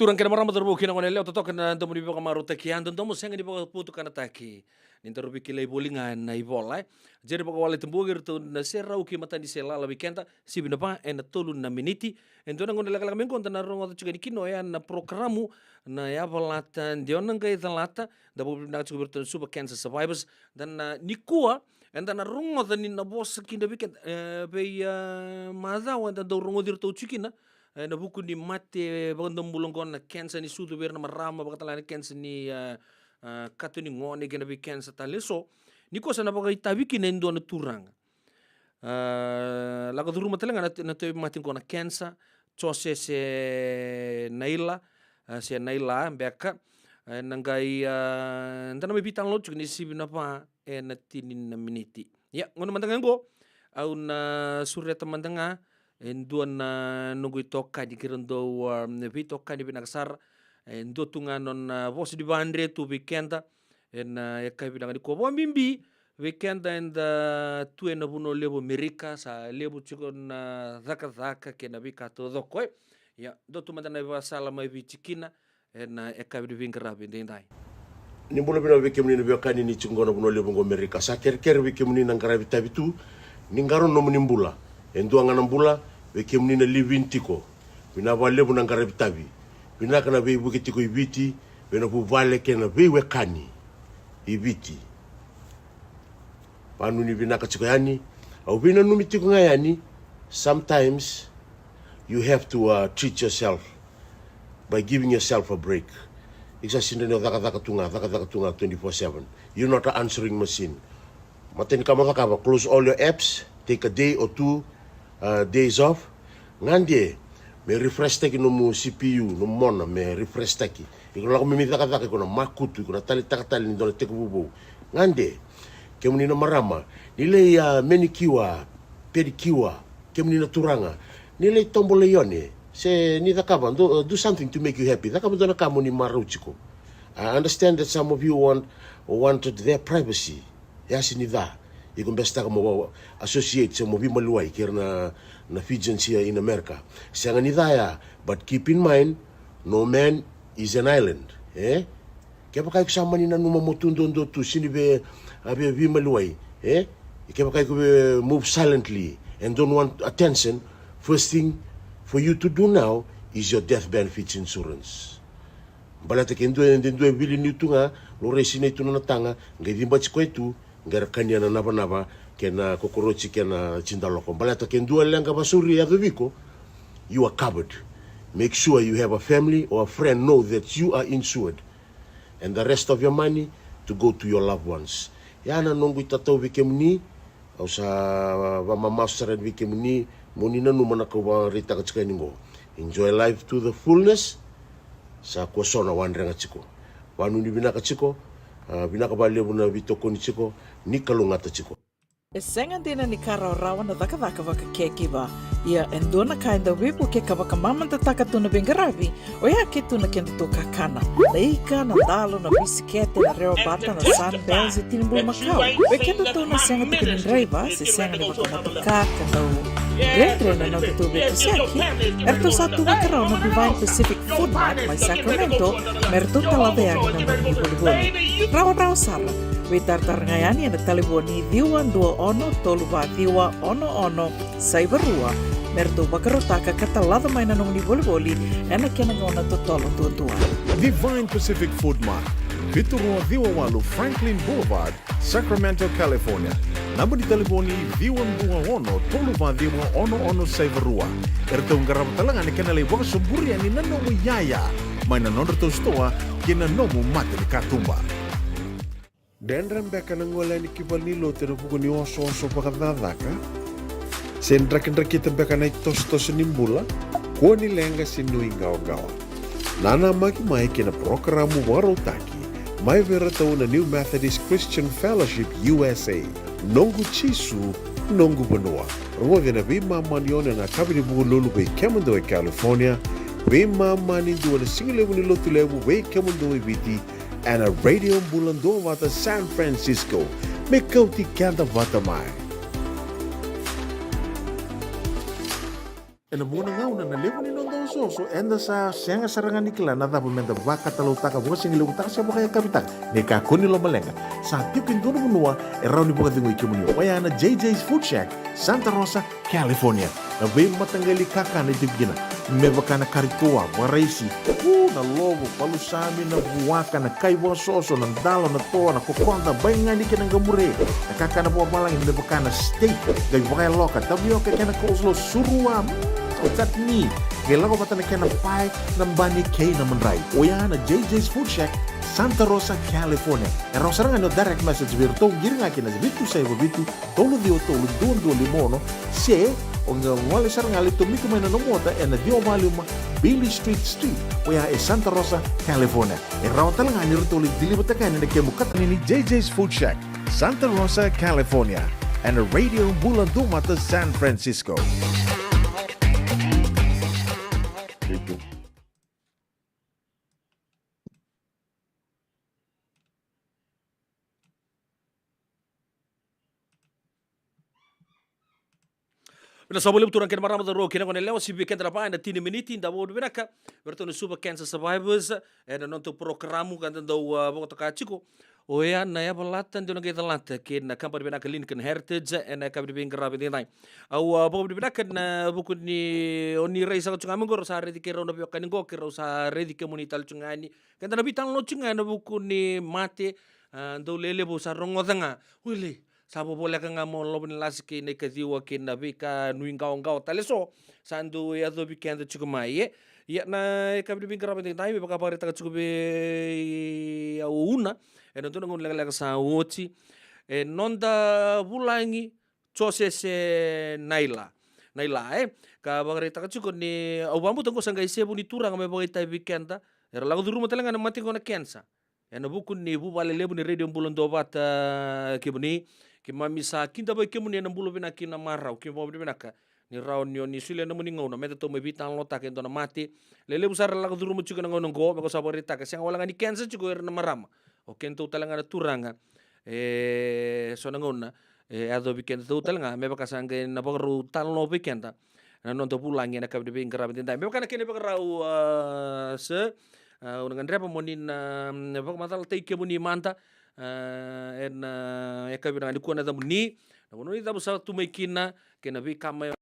Turang kena marama terbu kina ngone leo totok na ntomu di baka maru takian ntomu senga di baka putu kana taki ni teru biki lei bolingan na ibola jadi baka wale tembu gitu na serra uki mata di sela la weekenda si bina pa en tolu na miniti ento na ngone laka mengo na rongo tu chugani kino ya na programu na ya balatan diona ngai talata da bu na chugo bertu super cancer survivors dan nikua enta na rongo ni na bos kinda weekend be maza wa da rongo dirtu chukina na buku ni mate bagandang bulong ko na cancer ni sudu ber na marama bakatala ni cancer ni kato ni ngone gena bi cancer taleso ni ko sana bagai tabi kinendo na turang la ko duruma telenga na to matin ko na cancer chose se naila beka nangai ndana mi bitang lo ni sibina pa na tinin na miniti ya ngono mantangan go au na surya tamandanga enduan na nunggu toka di kirando vi toka di pinaksar endo tunganon vos di bandre tu weekenda en ekai bilang di ko mimbi weekenda en tu en buno lebo Amerika sa lebo chikon zaka ke na bika to doko ya do tu mandana va sala mai vi chikina en ekai di vingera bendai ni bolo bina wiki muni no kani ni chungono buno lebo Amerika sa ker wiki muni nang karabi tabitu ni ngaro no muni mbula endo ngana mbula wiki muni na living tiko bina vale bu nang karabi tabi bina kana be buki tiko ibiti bina bu vale kena be wekani ibiti panu ni bina kachiko yani au bina numi tiko ngayani sometimes you have to treat yourself by giving yourself a break. Iksa sindene daka tunga 24/7. You're not an answering machine. Maten kama close all your apps, take a day or two days off. Ngandie me refresh taki no mu CPU no mona me refresh taki. Ikola ko mimi daka ko makutu ko tali takatali ni dole teku bubu. Ngande kemuni no marama nile ya menikiwa pedikiwa kemuni na turanga nile tombole yone se ni dakaba do something to make you happy dakaba do na kamo ni maruchiko. I understand that some of you wanted their privacy yasi ni da ikon besta mo associate sa mo bimaluay kir na Fijians here in America sa ni da but keep in mind no man is an island kaya pa kayo kasama ni nanuma mo tundondo to sinibe abe bimaluay kaya pa kayo move silently and don't want attention. First thing for you to do now is your death benefits insurance. Balata kendo bili nitu nga lo resina itu na tanga ngai dimba chiko itu ngera kania na nava kena kokorochi kena cindaloko balata ken dua lenga basuri ya viko, you are covered. Make sure you have a family or a friend know that you are insured, and the rest of your money to go to your loved ones. Yana nongu itatau vike muni au sa va mama sare vike muni monina no mana ko va rita ka tsika ningo. Enjoy life to the fullness. Sa kosona wanrenga chiko. Wanu ni binaka chiko, binaka ba lebu na vitoko ni chiko, ni kalungata chiko. E senga dina ni kara rawa na daka waka kekiwa. Ia endona kainda wipu ke kawaka mamanta taka tuna bengaravi, o ia ke tuna kenda to kakana. Na ika, na dalo, na bisikete, na reo bata, na sandbells e tinimbulu makau. We kenda tuna senga tika ni driver, se senga ni waka matukaka na Rendre na nota tu betu seki, erto satu wakarau na Divine Pacific Food Mart mai Sacramento, merto talabeang na boli-boli. Rawa sala, we tartar ngayani na taliboni diwan dua ono toluwa diwa ono saibarua, merto wakarotaka katalada mai na boli-boli, ena kena ngona totolo tua. Divine Pacific Food Mart, Vitorua Viwawalu Franklin Boulevard, Sacramento, California. Namba di telefoni Viwan Dua Ono, Toluva Diwa Ono Saivarua. Erto ngarap talangan ni kanalay waka suburi ani nanomu yaya. May nanonor to stoa kina nomu mate ni katumba. Dendram beka nangola ni kibal ni lote na buko ni oso pakadadaka. Sendra kita beka na tos nimbula, kuo ni lenga sinui gawa. Nana mai kina programu warotaki. Mai vera tau na New Methodist Christian Fellowship USA. Nongu chisu, nongu benua. Ruwa na bima manione na kabini buku lulu bei Kemendo e California. Bima mani dua na singilewu ni lotu lewu bei Kemendo e viti. And a radio bulando wata San Francisco. Mekauti kanda wata mai. E na muna ngau na lewu ni nondo so enda sa senga sarangan nikla na dapu menda waka talau taka buka singilewu taka siya bukaya kapitang. Neka kuni lo malenga. Sa tiukin dono munua e rau ni buka dingo ikimuni. Waya na JJ's Food Shack, Santa Rosa, California. Na bei matanggali kaka na itibigina. Mebaka na karitoa, waraisi. Na lobo, palusami na buwaka na kaiwa soso, na dalo na toa, na kokonda, bayangani ka ng gamure. Nakaka na buwa malang, mebaka na steak, gay wakay loka, tabiyo ka na coleslaw, suruwa, chutney. Kailan ko bata na kaya na pie, ng bani kay na manray. O yan na JJ's Food Shack, Santa Rosa, California. E rosa nga no direct message virto, giring nga kina vitu sa iba vitu, tolo duon limono, se, o nga wali sarang alito miko may nanomota, e na dio valuma, Billy Street, o yan e Santa Rosa, California. E raw talaga ni rito ulit dilibata ka na kemukat ni JJ's Food Shack, Santa Rosa, California, and a radio bulan dumata San Francisco. Bila sabole buturan kena marama da ro kena kone lewa sibi kena rapa na 10 miniti da bodo benaka berto no super cancer survivors na nonto programu kan do boko to kachiko o ya na ya balatan do ngai talanta kena kampar benaka Lincoln Heritage na kabri ben grabe dai au boko benaka na buku ni oni reisa ko chunga mengor sa redi kero no biokan ngo kero sa redi komunital chungani kan na bitan lo chunga na buku ni mate do lele bo sa rongodanga wile sabo boleh ka nga mo lobo ni lasiki na ikaziwa kina bika nuing gaong taleso sandu ya do bikenda chukumai ya na kabri bin karabe ting tayo baka pare taka chukubi ya una no to ngon lega sa woti nonda bulangi chose se naila ka bagare taka chukun ni awambu tangko sangga isebu ni turang me bagay tayo bikenda era lago duru matalang na mati ko na kensa na bukun ni bu bale lebu ni radio bulan dobat kibuni kima misa kinta ba kemuni na bulo bina kina marau kima bina ka ni raw ni sule na muningaw na meta to me bitan lo taken to na mati lele busar la ko duru muchuka ngo ngo ko saborita ka siang wala ni kensa chuko na marama o kento talanga na turanga so na ngona ado bikenda to talanga me baka sange na bagru talno bikenda na non to pulangi na kabde bin grabe tinda me baka na kene baka raw se dengan repa monin baka matal tay kemuni manta eka binang di kuana tamu ni namun ni tamu satu mekina kena bi kamay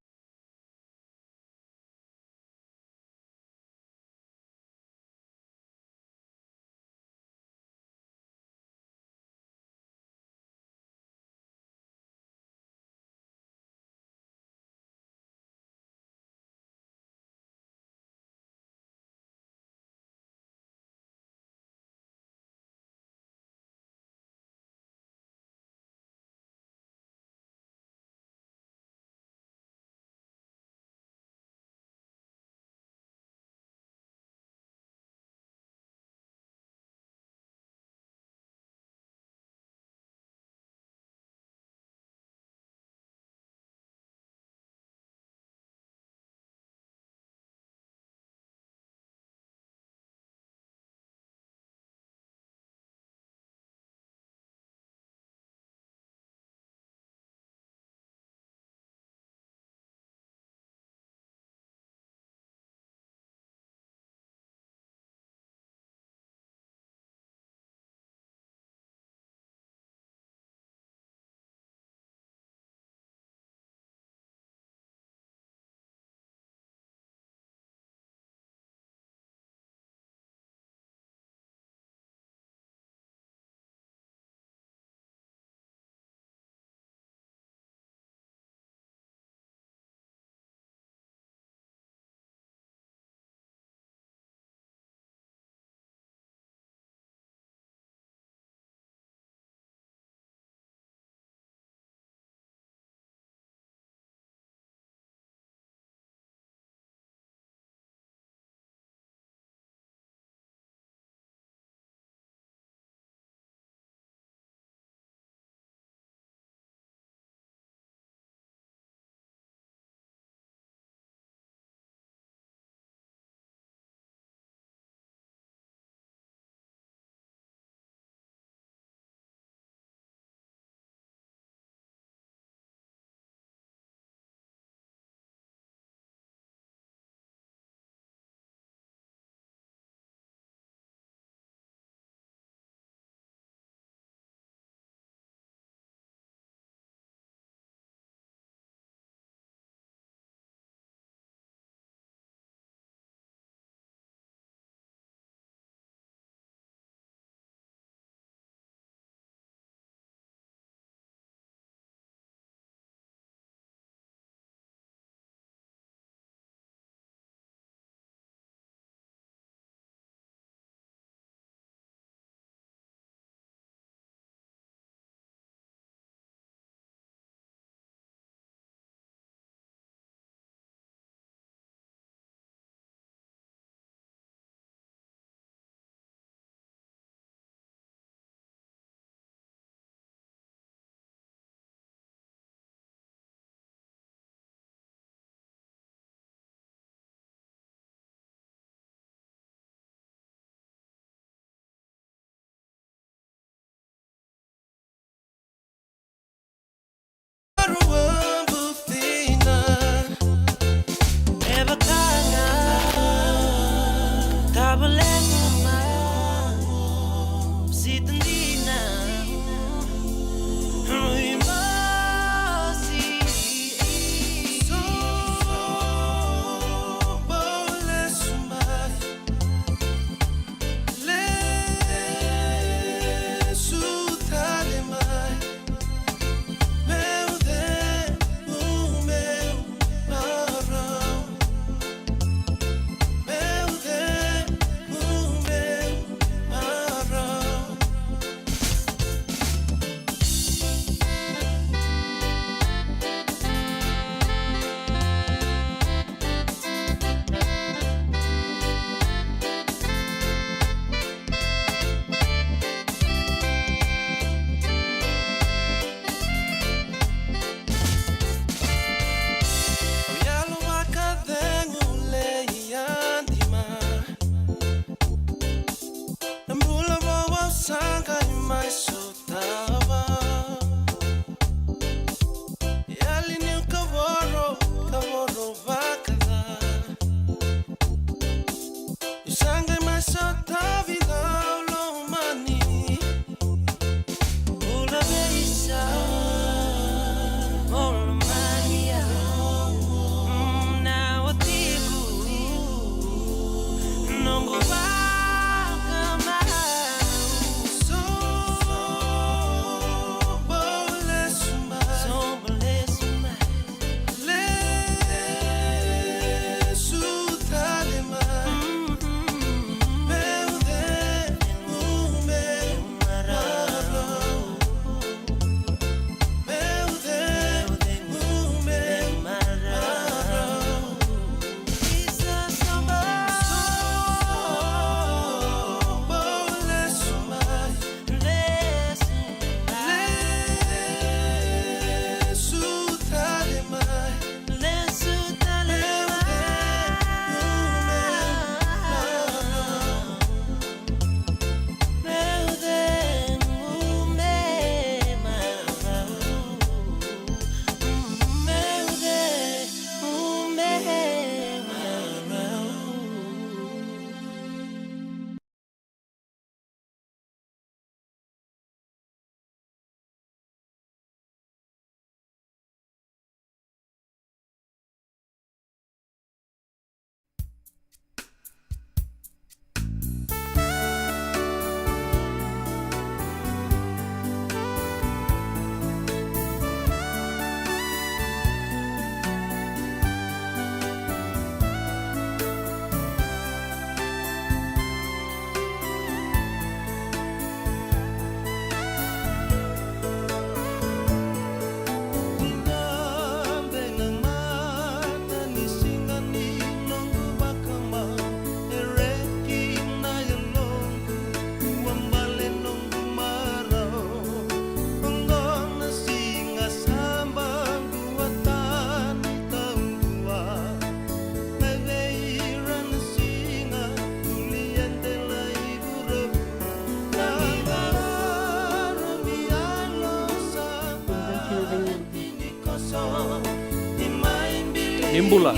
Nimbula.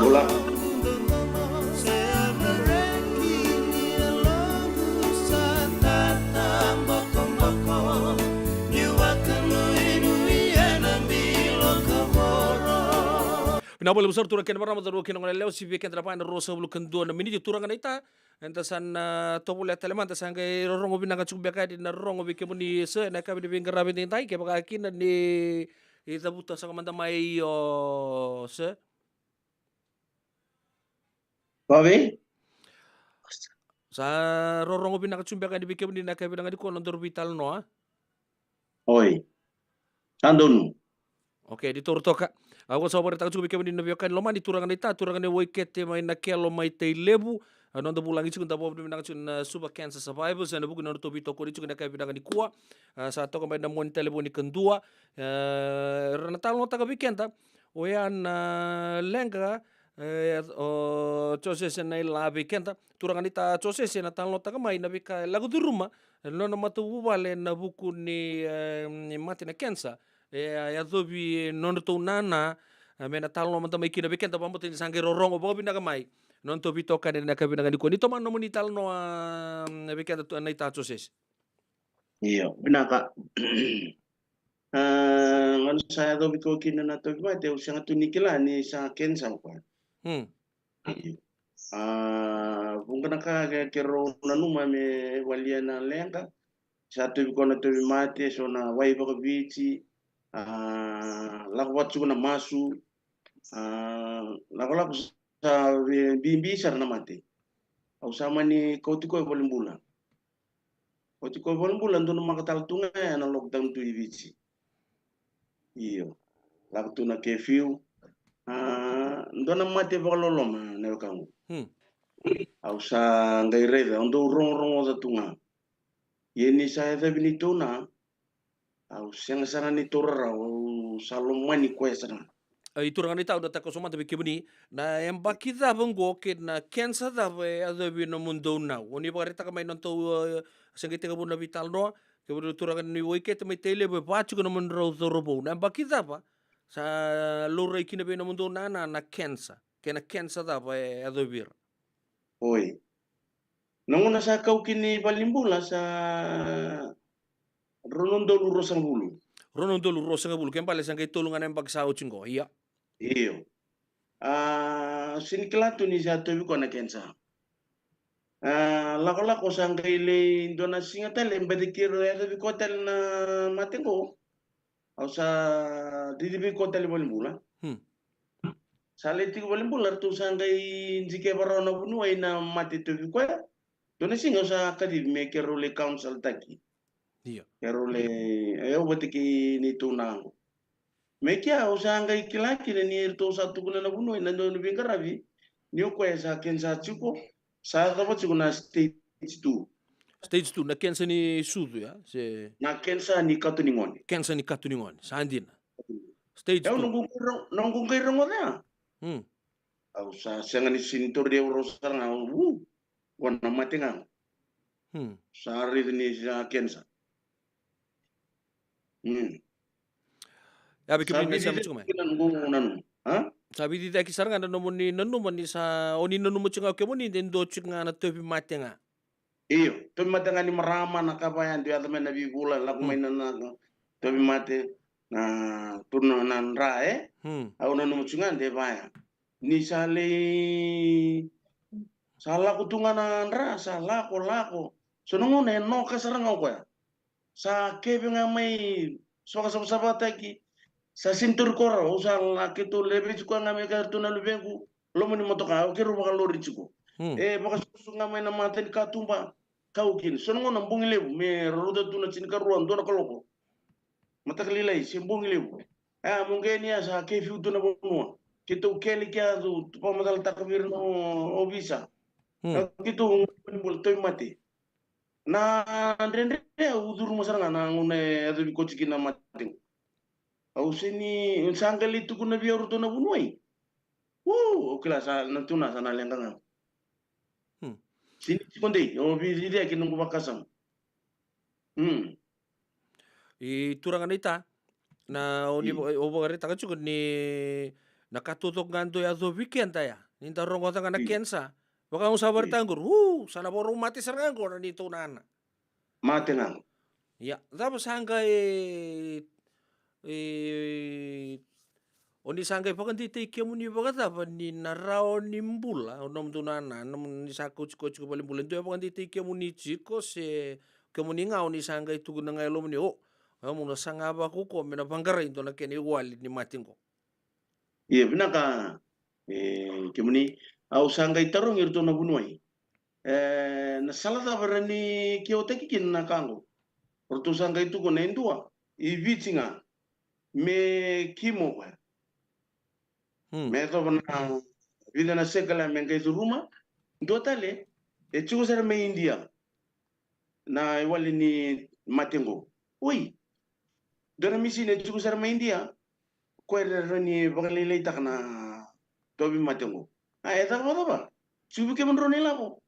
Bola. Pinabol besar turang ken marama daru ken ngale leo si weekend rapan rosa bulu ken 2 minit turang na ita entasan topole telemanta sanga rongo binanga chuk beka di na rongo bike muni se na ka bi bingara bi tai ke baka kin ni ita buta sanga manda mai yo se Babe? sa rongo binanga chuk beka di bike muni na ka bi di kono dur vital no. Oi. Sandon. Oke, di toka. Ako sa opereta ko bike muni na biokan loma di turang na ita turang ne wikete mai na kelo mai te lebu. Non da bulang isu kunta bob na chun super cancer survivors na buku na to bito ko chun na kai pinang ni kuwa sa to kamay na mon telefoni kendua rana talo ta bikenta oyan lenga o choses na la bikenta turang nita choses na talo ta kamay na bika lagu di rumah no na matu wale na buku ni mati na cancer ya dobi non to nana mena talo mata mai kina bikenta pamot ni sangge rorong obo bina kamay non to bito ka na kabinang ni ko nito man no monital no bikenta to na ita choses. Iya, binaka. Ngano saya do biko kina na to ba te usang tunikila ni sa kensa ko. Kung ka kero na numa me walia na lenga sa to biko na to mate so na wai bako bichi lakwat na masu lakwat sa bimbi sar na mate. Au sama ni kotiko boleh bulan. Kotiko boleh bulan tu nama katal tunga na lockdown tu ibici. Iyo. Laktu na kefiu. Ndo na mate bakaloloma na kamu. Au sa ngai reda ndo rong za tunga. Yeni saya da binituna. Au siang sana ni torra au salomani kwesana. Itu orang ita udah tak kosong tapi kebuni na yang baki dah benggo ke na cancer dah ada bi no mundo na oni bari tak mai nonto sengite ka buna vital no ke buru turangan ni wike te mai tele be pachu no mundo robo na baki dah pa sa lore kina be no mundo na cancer ke na cancer dah ada bir Oi. Nanguna sa kau kini balimbula sa Ronondo Rosang Bulu. Ronondo Rosang Bulu kembali sangkai tolungan yang baksa ucinggo iya. Iyo. Sinikilatu ni sa tuwi ko na kensa. Lako sangkai le dona singatel embedikiro ya tuwi kotel na matengo. Au sa didibi kotel balimbula. Saliti ko balimbula tu sangkai jike barona bunu ay na mati tuwi ko ya. Dona singa sa kadid me kerole council taki. Iya. Kerole ayo batiki ni tunang. Mekia usanga ikilaki ni to satu kuna na bunu na ndo bingaravi ni ko sa kensa chuko sa dapat chuko na stage 2. Stage 2 na kensa ni sudu ya se na kensa ni katuningon. Kensa ni katuningon sandina. Stage 2. Nunggu kairong ora. Au sa senga ni sintor de rosar nga wana matenga. Sa ri ni sa kensa. Ya bikin ini sama cuma. Sabi di taki sarang ada nomor ni nanu mani sa oni nanu mo cunga ke moni den do cunga na topi matenga. Iyo, topi matenga ni marama na kabayan di atame na bigula laku main na topi mate na turno na nra au nanu mo cunga de baya. Ni sale salah kutunga na nra salah lako. So nungu ne no kasarang ako ya. Sa kebe nga may sapa taki sa sintur kora usa la keto lebe chiko nga may kartu na lubengu lomo ni motoka o keru baka lori chiko baka susu nga may na maten katumba kaukin so ngo na bungi lebu me roda tuna chin karuan dona koloko matakalilay si bungi lebu mungkin ya sa kefi utuna bonua kito keli kya tu pamatal takbir no obisa kito ngul toy mati na ndende uduru masaranga na ngune adu kochiki na mating au sini sangali tu kuna biar tu na bunoi okela sa natuna sana lengang sini konde o bi dia kinung bakasam I turangan ita Na oni obogari taka juga ni nakatutok nganto ya do weekend ya. Ninta rongo tanga na kensa. Baka ang sabar tanggur. Sana boro mati saranggo na dito nana. Mate nang. Ya, tapos hangga oni sanggai pakan tite kemu ni pakan apa ni narao ni mbula onom tunana nom ni saku cuko paling bulan tu pakan tite kemu ni ciko se kemu ni ngau ni sanggai tu guna ngai lom ni kamu na sanga ba ko mena bangara into na keni wali ni matingo. Iya benar ka kemuni au sanggai tarong irto na bunuai. Na salata barani kiote kikin na kango. Orto sanggai tu ko na indua. Ibichinga me kimo ba. Me to bana vida na sekala mengai tu rumah. Dua tale chuko sara me India. Na wali ni matingo. Ui. Dona misi ne chuko sara me India. Kuera ni bagalilay tak na tobi matingo. Eta ba? Chubi ke menroni labo.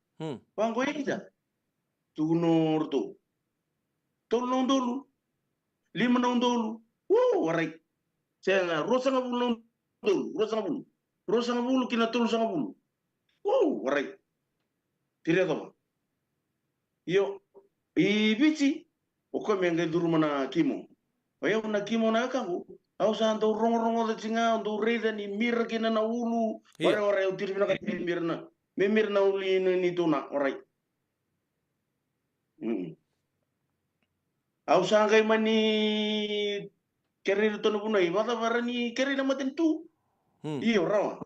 Bangko ida. Tugunor tu. Tolong dulu. 5 tahun dulu. Warai. Saya nggak rosa nggak bulu dulu. Rosa nggak bulu kina tulus nggak bulu. Warai. Tidak apa. Yo. Ibici. Oke mengenai dulu mana kimo. Ayah mana kimo na kamu. Aku santai rongo de singa untuk reda ni mir kina na ulu. Warai utir bina kat mirna. Mirna uli ni tuna. Warai. Au sangkai mani kerir to no punai bata barani kerir na maten tu. Iyo rawa.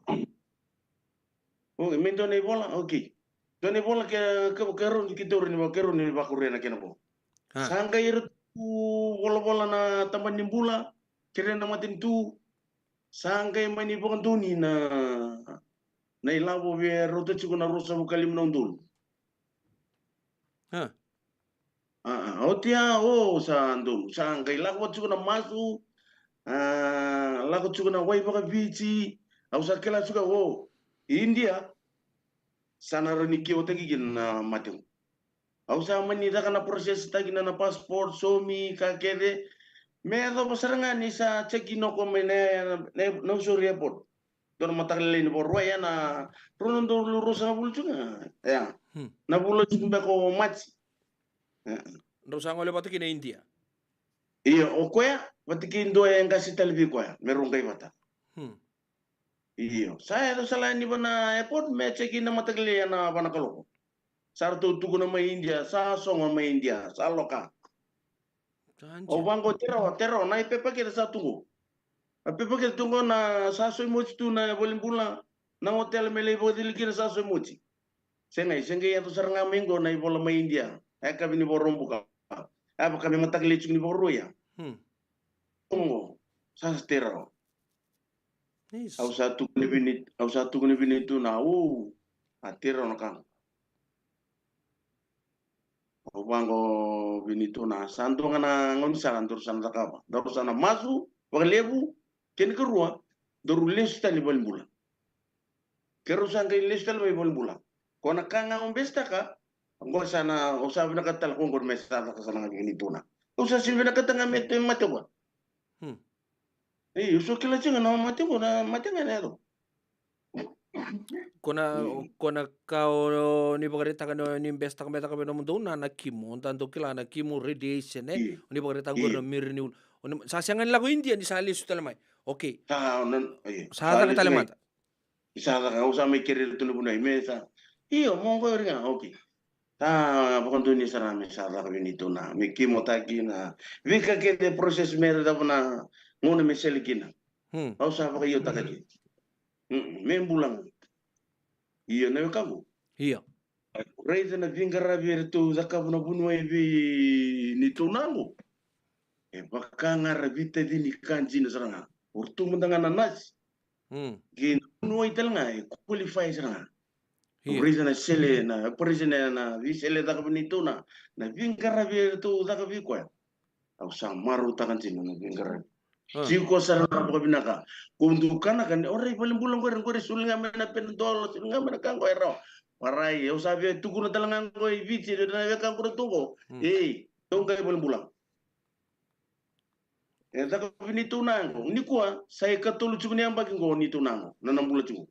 Okay, mento nei bola, okay. To nei bola ke kero ni kitor ni kero ni bakure na kenabo. Sangkai ir tu bola na tamban ni bula kerir na maten tu. Sangkai mani bukan tu ni na ilabo be rota chuko na rosa bukalim na undul. Otia sandul sangkai lagu cukup na masu lagu cukup na wai baka bici au sakela suka India sana rani ki otegi gin na matiu au sa mani da kana proses tagi na passport somi ka kede me do pasaranga ni sa ceki no komene no suri airport don matakle ni borwa ya na ronon do rosa bulunga ya na bulo cukup ko match. Nggak usah ngoleh batu kini India. Iya, okoya batikin do yang kasih televi koya, merungkai bata. Iya, saya tu salah ni bana airport me cekin nama tegli na bana kalau. Sartu tugu nama India, sa song nama India, sa loka. O bangko tero, na ipepa kita sa tunggu. Ipepa kita tunggu na sa soy mochi tu na boleh pula na hotel mele bodil kira sa soy mochi. Sengai yang tu sarang minggu na ibola ma India. Eka bini borong buka. Apa kami matak lecung ni boro ya? Tunggu, saya tero. Au satu kuni bini tu na atero na kang. Au bangko bini tu na santu ngana ngomisa antur sana takapa. Daru sana masu, bagalebu, kini kerua, daru lista ni boleh bulan. Kerusan ke lista ni boleh bulan. Kau nak kanga ngombesta ka? Anggo sana usah bina katal kung mesa ka sana ngini tuna. Usah silbina katanga mete mate ba. Uso kila chinga na mate ba na mate ngana ero. Kona kau ni pagarita ka ni besta ka meta ka no mundo na kimo tanto kila na kimo radiation ni pagarita ko no mir ni sasangan lago India ni sali su talamay. Okay. Sa ta talamata. Isa ka usah mikir tu bunai mesa. Iyo monggo ringa okay. Bukan tu ni sarame sarah kami itu na, mikimo tagi na, vika kede proses merda na, ngone meselikina. Kau sa pakai iyo tagadi. Membulang. Iyo na kamu. Iya. Reisa na vingara tu zaka na bunu ni tunangu. Baka ngarabita di ni kanji na saranga. Urtu mendangan nanas. Gin bunu itel ngai qualify saranga. Reason na sele na presiden na visele da kabinito na vingara tu da kabiko ya. Au sa maru takan sino na vingara. Siko sarana ko binaka. Kundukan kan ore paling bulan ko ren sul nga na pendol sul nga man kan ko ero. Parai au sabi tu kuno talangan ko vici na kan ko tungo. Tungkay paling bulan. Taka ni tunango. Ni kuwa saya katulu chungu ni ambaki ngo ni tunango. Nanambula chungu.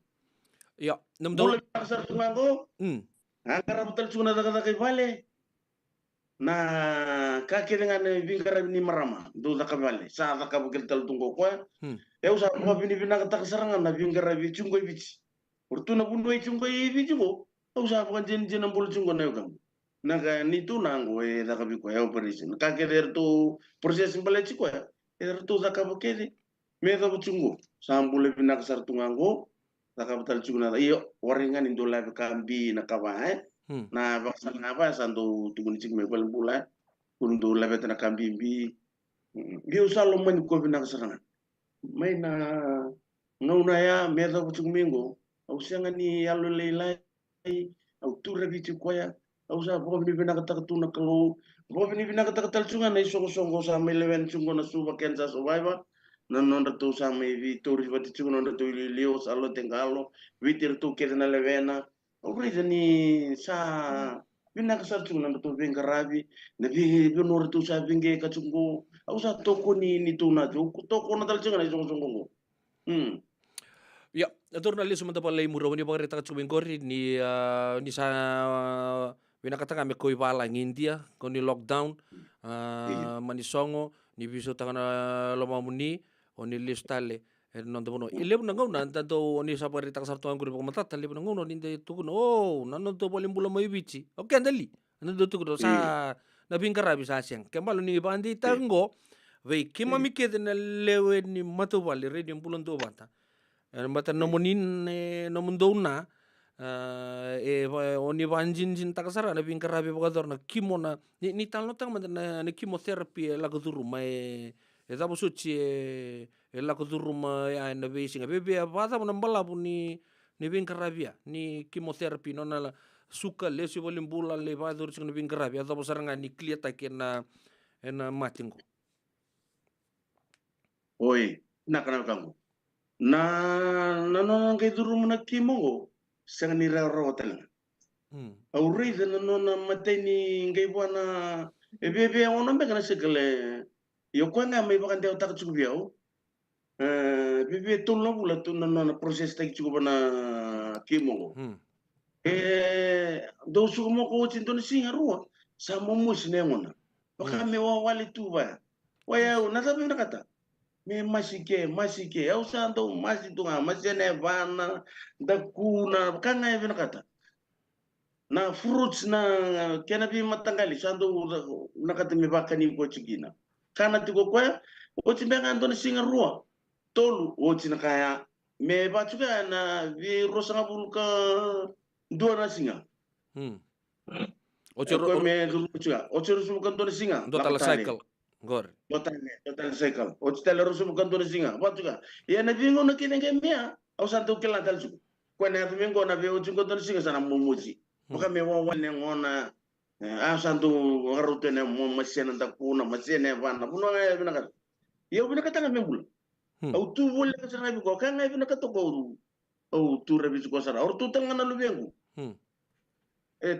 Ya, nam Bula do. kasar tunango. Angkara betul chungu na taka vale. Na kaki dengan bingkara ni marama. Do taka vale. Sa taka bukil tal tunggo kwa. Eu sa kwa bini bina taka serangan na bingkara bi chungo ibici. Urtuna bundu chungo ibici go. Eu sa bukan jen ambul chungo na yukam. Naga ni tunango taka biko ya operation. Kaki der tu proses mbale chiko ya. Ertu zaka bukedi meda bucungu sambule bina kasar tungango zaka betal cunguna iyo waringan indo live kambi na kawa na baksa ngapa sandu tugun cing mebel bula undu live na kambi bi bi usalo man ko bina kasar mai na ngauna ya meda bucung mingo au sangani yalo leilai au tura bici koya au sa bo bina kata tuna kalau bo bina kata cunga na songo sa melewen cungo na suba kensa survivor na nonda tu sa me vi toris bati cungo nonda tu leo salo tengalo vitir tu kena levena au ni sa bina kasar cungo nonda tu venga rabi na vi nor tu sa vinge ka cungo au sa toko ni tuna tu toko na tal cunga na songo Ya, jurnalisme manta palai murau ni bagari taka cumingkori ni sa winakata kami koi pala India koni lockdown manisongo ni biso taka loma muni oni listale nonto bono ile na ngau na tanto oni sa bagari taka sarto angkuri pamata tali bono ngau ni de tukuno oh nonto bolim bula mai bici oke andali nonto tukuno sa na bingkara bisa siang kembali ni bandi tango vei kima mikete na lewe ni matu bali redi bulan tu bata mata nomonin nomondona oni banjin jin takasara na bingkara be bagador na kimona ni talno tang mata na chemotherapy la kuduru mai eta bosuci la kuduru mai na be singa be bata na mbala ni bingkara bia ni chemotherapy nona suka le si bolim bula le bagador sing bingkara bia eta bosaranga ni kliata kena matingo oi nakana kangu na ngai duru na kimongo sang ni ro hotel au rei na nona mateni ngai buana bebe ona be kana sekele yo kwanga mai bakan teo tak chuku biao bebe tolno bula tu nona proses tak chuku bana kimongo do su mo ko chinton singa ruwa sa mo mus ne ngona baka me wa wali tu ba waya na sabi na kata me masike au santo masitunga masene vana da kuna kanga even kata na fruits na kena bi matangali santo na kata me bakani ko chigina kana tiko kwa oti benga ndo singa ruwa tolu oti na kaya me bachuka na vi rosanga bulka dua na singa Ochero me ruchuka ochero suka ndo singa total cycle gor total cycle hotel rusu bukan tu singa apa juga ya na bingo na kinenge mia au santo kila tal su kwa na bingo na be uju tu singa sana mumuji bukan me wa wane ngona a santo garute ne mo masena ta kuna masena vana puno ya bina kata ya bina kata na membul au tu wole ka sana bingo kan na bina kata ko au tu rebi ko sana au tu tanga na lu bengu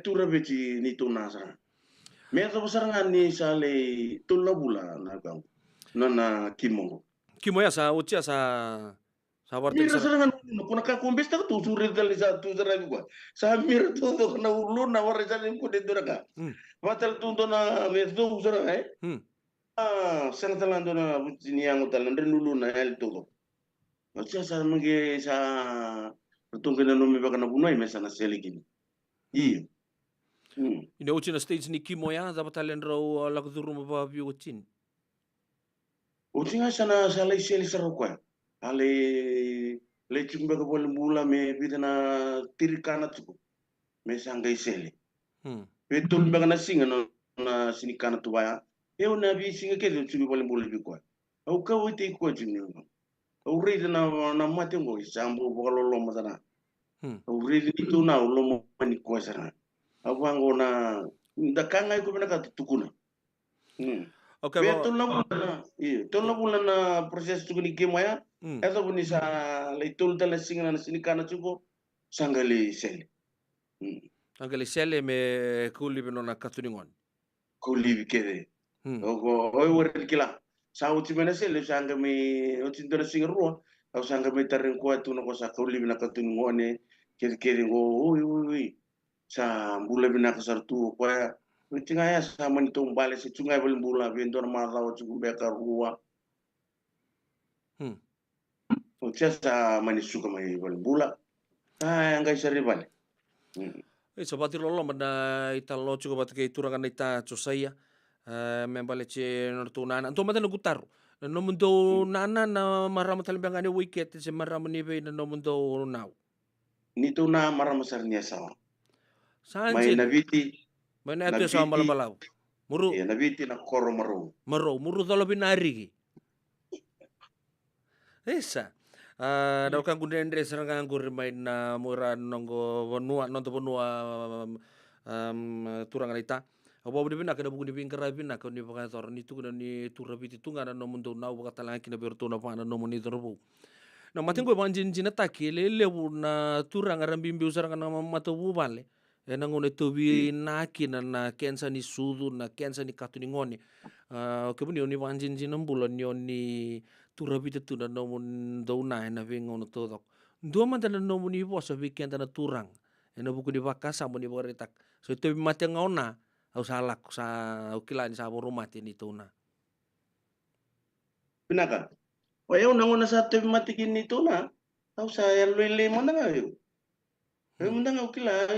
tu rebi ni tu na sana Meta pasarangan ni sale tulla bula na kang na kimongo. Kimo ya sa ucia sa warte Mira sarangan no kuna ka kumbes ta tu suri dal sa tu zara gua. Sa mira tu do na ulu na warre sa ku de duraga. Matal tu do na me tu zara sen talando na butini yang talando lulu na el todo. Ucia sa mange sa tungkena no me bakana bunai me sana seligini. Iyo. Ina uci na stage ni kimo ya dapat talian raw lakuduru maba bi ucin. Uci nga sana sa lay seli sa kwa. Ale le chumbe ko bol mula me bidana tirikana tuko. Me sangay seli. Betul baga na singa na sinikana tuwaya. Eu na bi singa ke chumbe bol mula bi kwa. Au ka wite ko jini. Au rede na mate ngo sambu bololo masana. Au rede itu na ulo mani ko sana. Abango na dakanga ko bina ka tukuna. Okay, tol na bulan na proses tukuni kemaya. Ito buni sa leitul tala singa na sinikana tuko sangali sel. Sangali sel me kuli bino na katuningon. Kuli kede. Ogo oi wor kila. sa uti mena sele sanga me uti ndara singerua au sanga me tarin ko tu no ko sa ko libina ka tu ngone kere go ui sa mbula bina ka sartu ko ya uti ngaya sa mani to mbale se tungai bol mbula vendo na ma lawa tu be ka rua uti sa mani suka mai bol mbula ngai sari bale Sa pati lolo mana ita lo cukup bat ke turangan ita cosaya membale ce nortu nana to mata nugu taru no mundo nana na marama talibang ane wicket se marama ni be no mundo now ni to na marama sarnia sawa mai sanjin naviti mana atu sa malabalau muru ya naviti na koro muru tolo binari esa daw kan kunden dre serangan gur main na mura nonggo bonua nonto bonua turangan ita abo budi bina kada buku diping kara bina ko ni baka tor ni tu ni turabi tu ngana no mundo na baka talaki na berto na pana no moni torbu na matin ko banjin jina takile lebu na turanga rambimbi usaranga na mato bubale ena ngone tobi na kina na kensa ni sudu na kensa ni katuni ngone kebuni oni banjin jina bulan ni turabi tu na no mundo na na vengono todo ndo manta na no moni bosa weekend na turang ena buku di baka sa moni boretak so tobi mate ngona au salak sa ukilan sa rumah ini tuna pinaka o eu nango na sa tobi matikin ni tuna au sa lele mana ngayo eu mendang ukila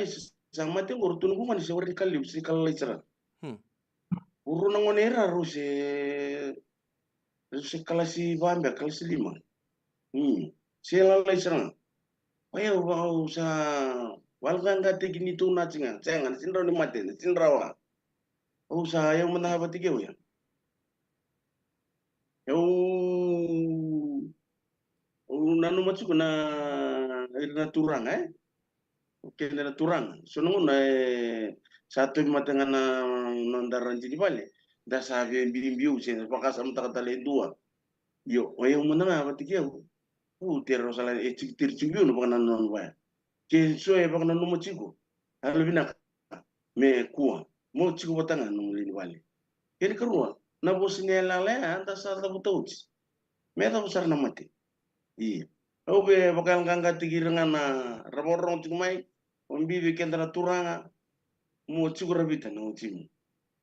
sang mati urtun ku man se wari kalim si kalai sera uru nango nera ru se kalasi bamba kalasi lima se lalai sera o eu au sa walga ngate kini tuna cinga cengan sindro ni mate sindrawa oh saya menang apa tiga ya? Nanu macam na turang Oke na turang. So nungu na satu mata ngana nandaran jadi balik. Dah sahaja bimbing sih. Pakas am tak tali dua. Yo, yang menang apa tiga? Terus salah tercium nu pakai nanu apa? Kesuai pakai nanu macam Lebih nak me kuah. Mo chiku batanga nung lini wali. Kini kerua, na bosi ne lale anta sa ta butauts. Me ta busar na mati. Iya. Obe bakal ganga tigirangan na raborong chiku mai, ombi weekend na turanga. Mo chiku rabita na uchimu.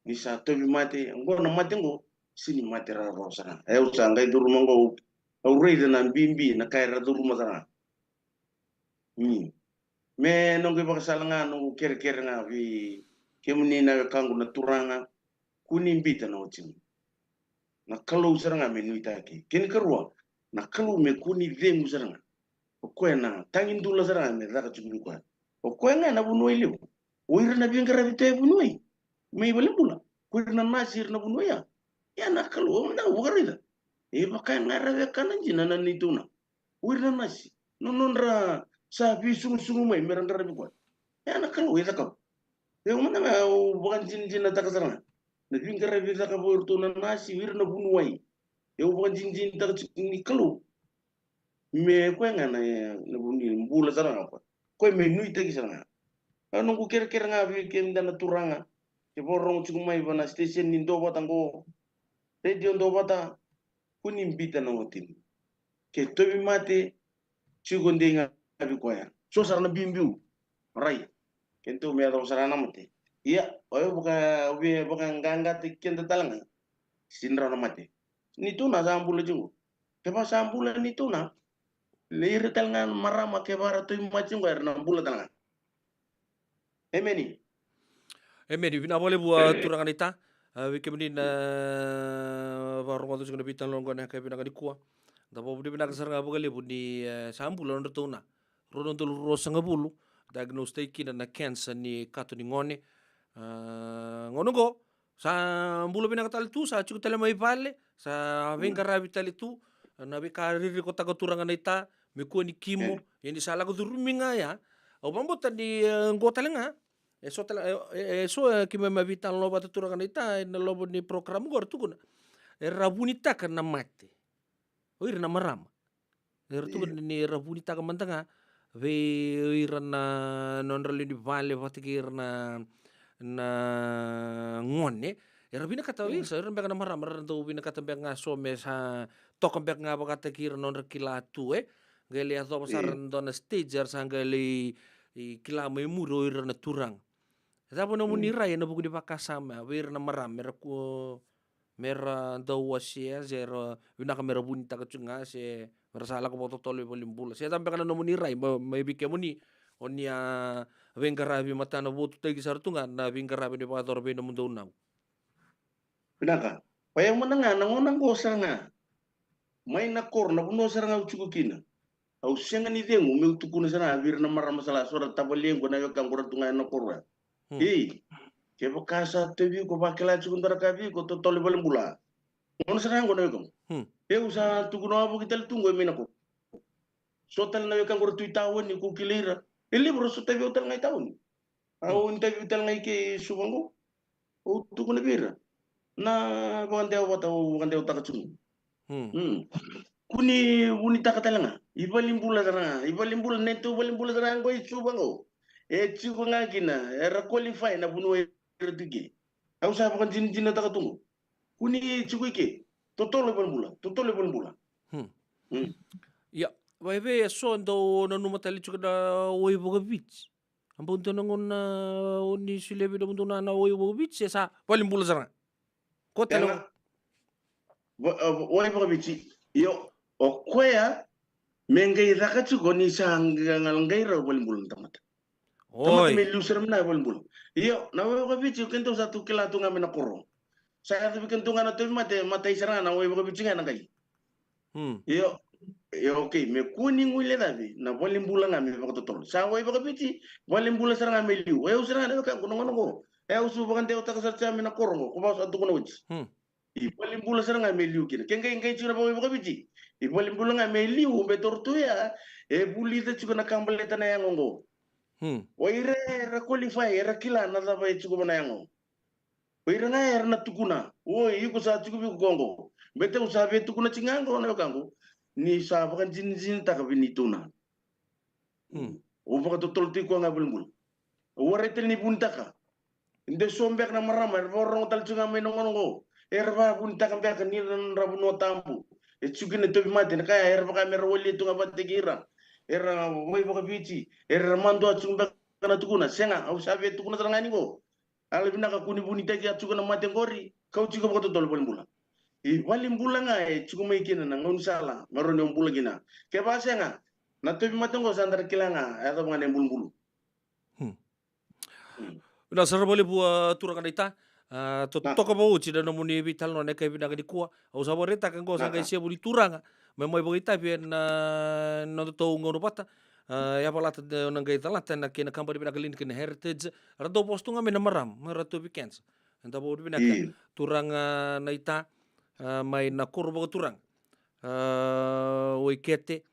Ni sa tobi mati, ngo na mati ngo sini mati ra rosana. Eu sanga itu rumah ngo au reida na bimbi na kaira du rumah sana. Me nongke bakasalanga nongku kere-kere nga vi kemuni na kangu na turanga kuni mbita na uchimu na kalau saranga me nuita ki ken kerua na kalau me kuni demu saranga o na tangin dula saranga me daka chukuru kwa o nga na bunoi liu oira na bingara bite bunoi me bula kuir na nasir na bunoi ya na kalau na ugarida bakai ngara ve kanan jina na nituna oira na nasi nonra sa sungu mai merangara bikwa ya na kalau ita kau yang mana bukan jin-jin na takasarana. Na bingkara bisa kabur tu na nasi wir na bunuai. Yang bukan jin-jin tak ni kalau. Me kau yang na buni bula sarana apa. Kau me nui tegi sarana. Anu ku kira-kira ngabi kem dan turanga. Keborong cuma ibana station ni do batanggo. Radio do bata kunim bita na otin. Ke tobi mate chugonde ngabi kau ya. So sarana bimbiu. Rai. Kento me ada sarana mate. Iya, bukan gangga tikin tetalanga. Sinra na mate. Ni tuna sambula jungu. Kepa sambula ni tuna. Leir talngan marama kebara tu macam gua na bula talngan. Emeni bina boleh buat turangan ita kemudian baru waktu sudah bitan longgan kayak bina kali kuah. Tapi bina kesar ngabu kali budi sambulan retuna. Rodon tu rosanga bulu. Diagnostik na cancer ni kato ni ngone ngono go sa bulo bina katal tu sa cukup tele mai vale sa vengkara vitali tu na be kariri kota turangan ita me ko ni kimo yang di sala ko ruminga ya o bambota di ngota lenga so kime mabitan lo batu turangan ita na lobo ni program gor tu kuna rabunita kana mate o ira na marama tu ni rabunita ka mantanga ve irana non rali di vale vatikir na ngone Era bina kata wisa, era mbek na maram, era do bina kata mbek nga some sa toka mbek nga kata kira non kila tu gele ato pasar dona stager sa gele kila mai muro ira na turang. Tapi na munirai na buku di pakasama, wir na maram, mera do wasia zero bina ka mera bunta ka chunga se mera sala ko boto tolo bolimbula. Se tambe kana no munirai mai bike muni onia vengarabi matana botu tagi sartunga na vengarabi di pator be no mundo nau. Pinaka. Payang menanga nangonang ko saranga. May nakor na puno saranga uchukukina. Au sianga ni dengu mi utukuna sana vir na mara masala sora tabaleng ko na yo kang tunga na korwa. Ke bakasa tevi ko bakela chukundara kavi ko to tole bolimbula. Ngono saranga ko na yo. Usa tukuna abu kita tunggu emena ko. Sotal na yo kang tuitawan ni ko kilira. Libro so tevi utal ngai taun. Au tevi utal ngai ke subango. O tukuna bira. Na bagandeo taka chungu. Kuni taka talanga. Ibalimbula neto ibalimbula daranga ko isubango. Chubanga kina era qualify na buno ertigi. Au sa bakan jin taka tungu. Kuni chuguike. Totole balimbula. Ya, waibe so ndo na numatali chuka oi boga beach. Ambon to nangon oni silebe do na oi boga beach sa balimbula zaranga. Kota lo. Wai baka bici. Yo, okwea mengai rakachu goni ngai ra bolimbul tamata. Tamata me luser mena bolimbul. Yo, na wai baka bici kento satu kila tunga mena korong. Saya tu bikin tunga na tu mate isara na wai baka bici ngana kai. Yo, okay, me kuning wile dabi na bolimbul nga me baka totol. Sa wai baka bici bolimbul saranga me liu. Wai usara na ka kono. Usu bakan teo taka sarcha mena korong ko ba sa tu kono wich. Ibalimbula saranga me liu kina. Kengai chuna ba wai baka bici. Ibalimbula nga me liu be tortuya bulita chuka na kambaleta na yangongo. Waire ra qualify era kila na daba chuka na yango. Waire na era na tukuna. Yuko sa chuka bi kongo. Bete usabe tukuna chingango na kango. Ni sa bakan jin taka binituna. O baka totolti ko nga balimbula. Waretel ni buntaka. Inde sombek na marama borong tal chunga me nongo. Erba buntaka mbek ni rabu no tambu. Chukine tobi mate na kaya erba ka mera wali tunga bategira. Era wai baka bici. Era mando chumba kana tukuna senga au sabe tukuna terangani go. Ala bina ka kuni bunita ki chukuna mate ngori. Kau chuka baka totol bolimbula. Balimbula nga chukuma ikina na ngon sala maroni ombula gina. Ke ba senga na tobi mate ngo sandar kilanga ada ngane bulbulu. Na sara bole bua turanga ita toka ba uci da nomuni vital no neka bina ka dikua au saboreta kan go sanga isia buli turanga me moi bogita bien no to ngono pata ya palata de nanga ita lata na kena kamba bina kalin kena heritage rado postunga me na maram marato weekends enta bo bina ka turanga na ita mai na kurbo turang oikete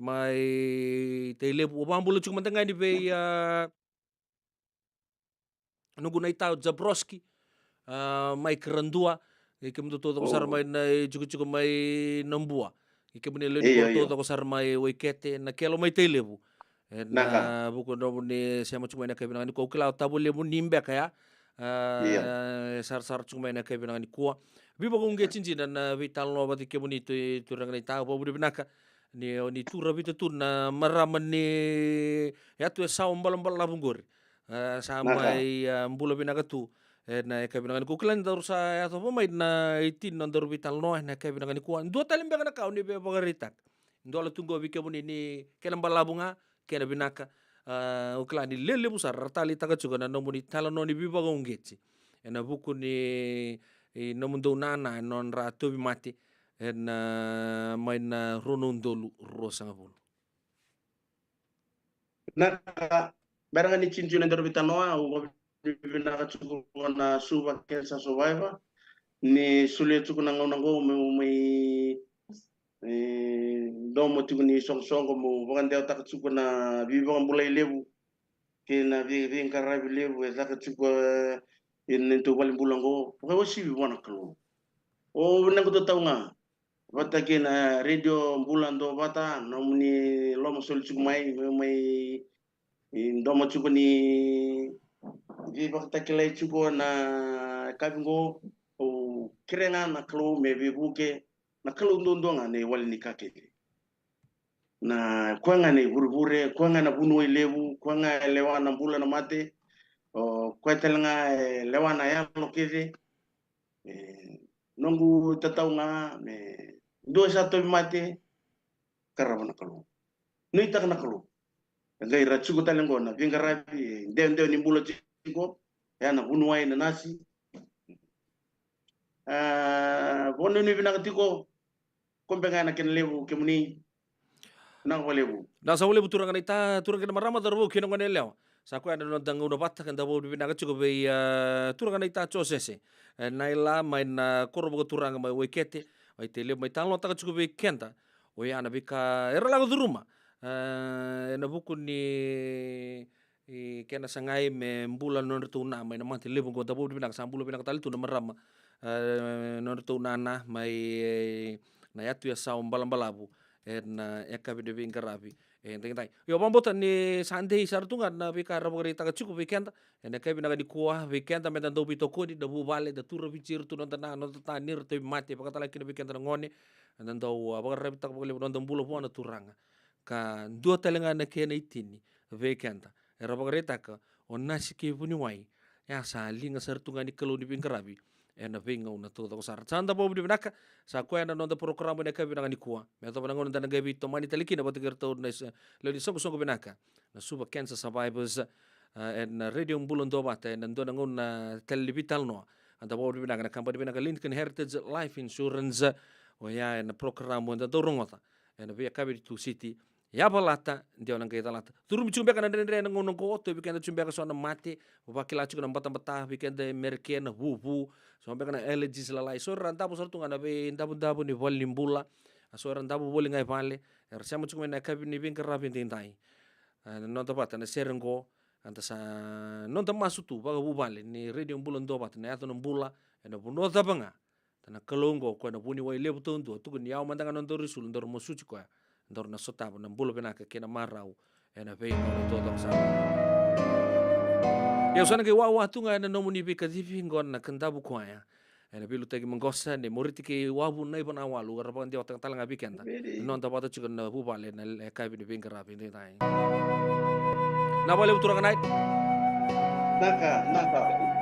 mai telebu bambulo cuma tengah di be nunggu na ita Zabroski mai kerandua ike mtu todo ko sar mai na juku mai nambua ike mune le todo ko sar mai oikete na kelo mai telebu na buku no mune siama cuma na kebina ni ko kila tabu le mun nimbe kaya sar cuma na kebina ni ko bibo ko nge cinci na vital no bati ke muni tu rang na ita bo bu binaka ni tura bitu tu na maraman ni ya tu sa umbal labungor sampai mbula binaka tu na kabinangan ko klan daru sa ato pa may na itin non daru vital no na kabinangan ko dua talim baka na kaun ni be pagaritak ndo la tunggo bi kebuni ni kelam balabunga kena binaka uklan ni lele busar tali taka juga na nomuni talo no ni bi baga ungetsi na buku ni nomundo nana non ratu bi mati na may na ronondolu rosa ngapun na barang ni cincin yang terbit noa bina ka cukup na suba kensa survivor ni sulit cukup nango mai domo cukup ni song mo bukan dia tak cukup na bibang mulai lebu kena bibing karabi lebu tak cukup ini tu paling bulan go pokoknya sih bibang kalau benar aku tahu nga bata kena radio bulan do bata nomuni lomo sulit cukup mai ndomo chuko ni vi bakta kile chuko na kabingo kirenga na klo me buke na klo ndondonga ne wali ni kakele na kwanga ne burbure kwanga na bunoi lebu kwanga lewana mbula na mate o kwetelanga lewana ya no kede nongu tataunga me do sa to mate karavana kalo no itak na kalo ngai ratsugo talengo na vingarabi ndende ni mbula tiko ya na bunoi na nasi bono ni bina tiko kompenga na ken lebu kemuni nang lebu na sa lebu turang ita turang kena marama darbu kena ngone leo sa ko ada no dangu no batta kan dabu bina ka cukup be turang ita chosese naila main korbo turang mai wekete ai tele mai talo ta cukup be kenta o ya na bika era lago duruma na buku ni kena sangai me mbula non tu na mai na mati lebu ko dabu bina ka sambulu bina ka tali tu na marama non tu nana mai na yatu ya sa balam-balabu na ekabi de vingarabi entai yo bambota ni sande sartunga na bikara bogri ta cukup weekend ena kabi na di kuah weekend ta metan dobi toko di dabu vale da tur bicir tu non tanah non tanir te mati pakata laki weekend na ngone dan do abagara ta bogli non bulo po na turanga ka dua telenga na kena itini weekend era bogri ta ka onnasi ke puni wai ya sa linga sartunga ni kelo di vingarabi ena vinga una to sar sanda bo di benaka sa ko ena non da program ne kabi nangani kuwa me to banangon dan gabi to mani taliki na batigir to le di songo songo benaka na suba cancer survivors en radio mbulon do bata en do nangon na televital no anda bo di benaka na kamba di benaka Lincoln Heritage Life Insurance o ya en program mo da dorongota en via kabi to city ya balata dia nang kita lata turum chumbe kana dendre nang ngono ko to weekend chumbe ka sona mate wakila chu na bata bata weekend merken hu so be kana allergies la lai so ranta bo sortu ngana be ndabu ni volimbula so ranta bo boli ngai vale er siamo chu na kabi ni bin karabi ndai non to bata na serengo anta sa non ta masutu ba bu vale ni radio mbula ndo bata na ato mbula ena buno tabanga tana kalongo ko na buni wai lebu to ndo tu ni yaw mandanga non do risul ndor mo suci ko ndor na sotaba na mbulu benaka kena marau ena vei no todo sa ya usana ke wa tunga na no muni bika divi ngon na kandabu kwaya ena bilu tagi mengosa ne moriti ke wabu nai bana walu garapa dia otang talanga bikenda non ta bata chicken na bubale na le kai bi bingara bi tai na bale uturanga nai naka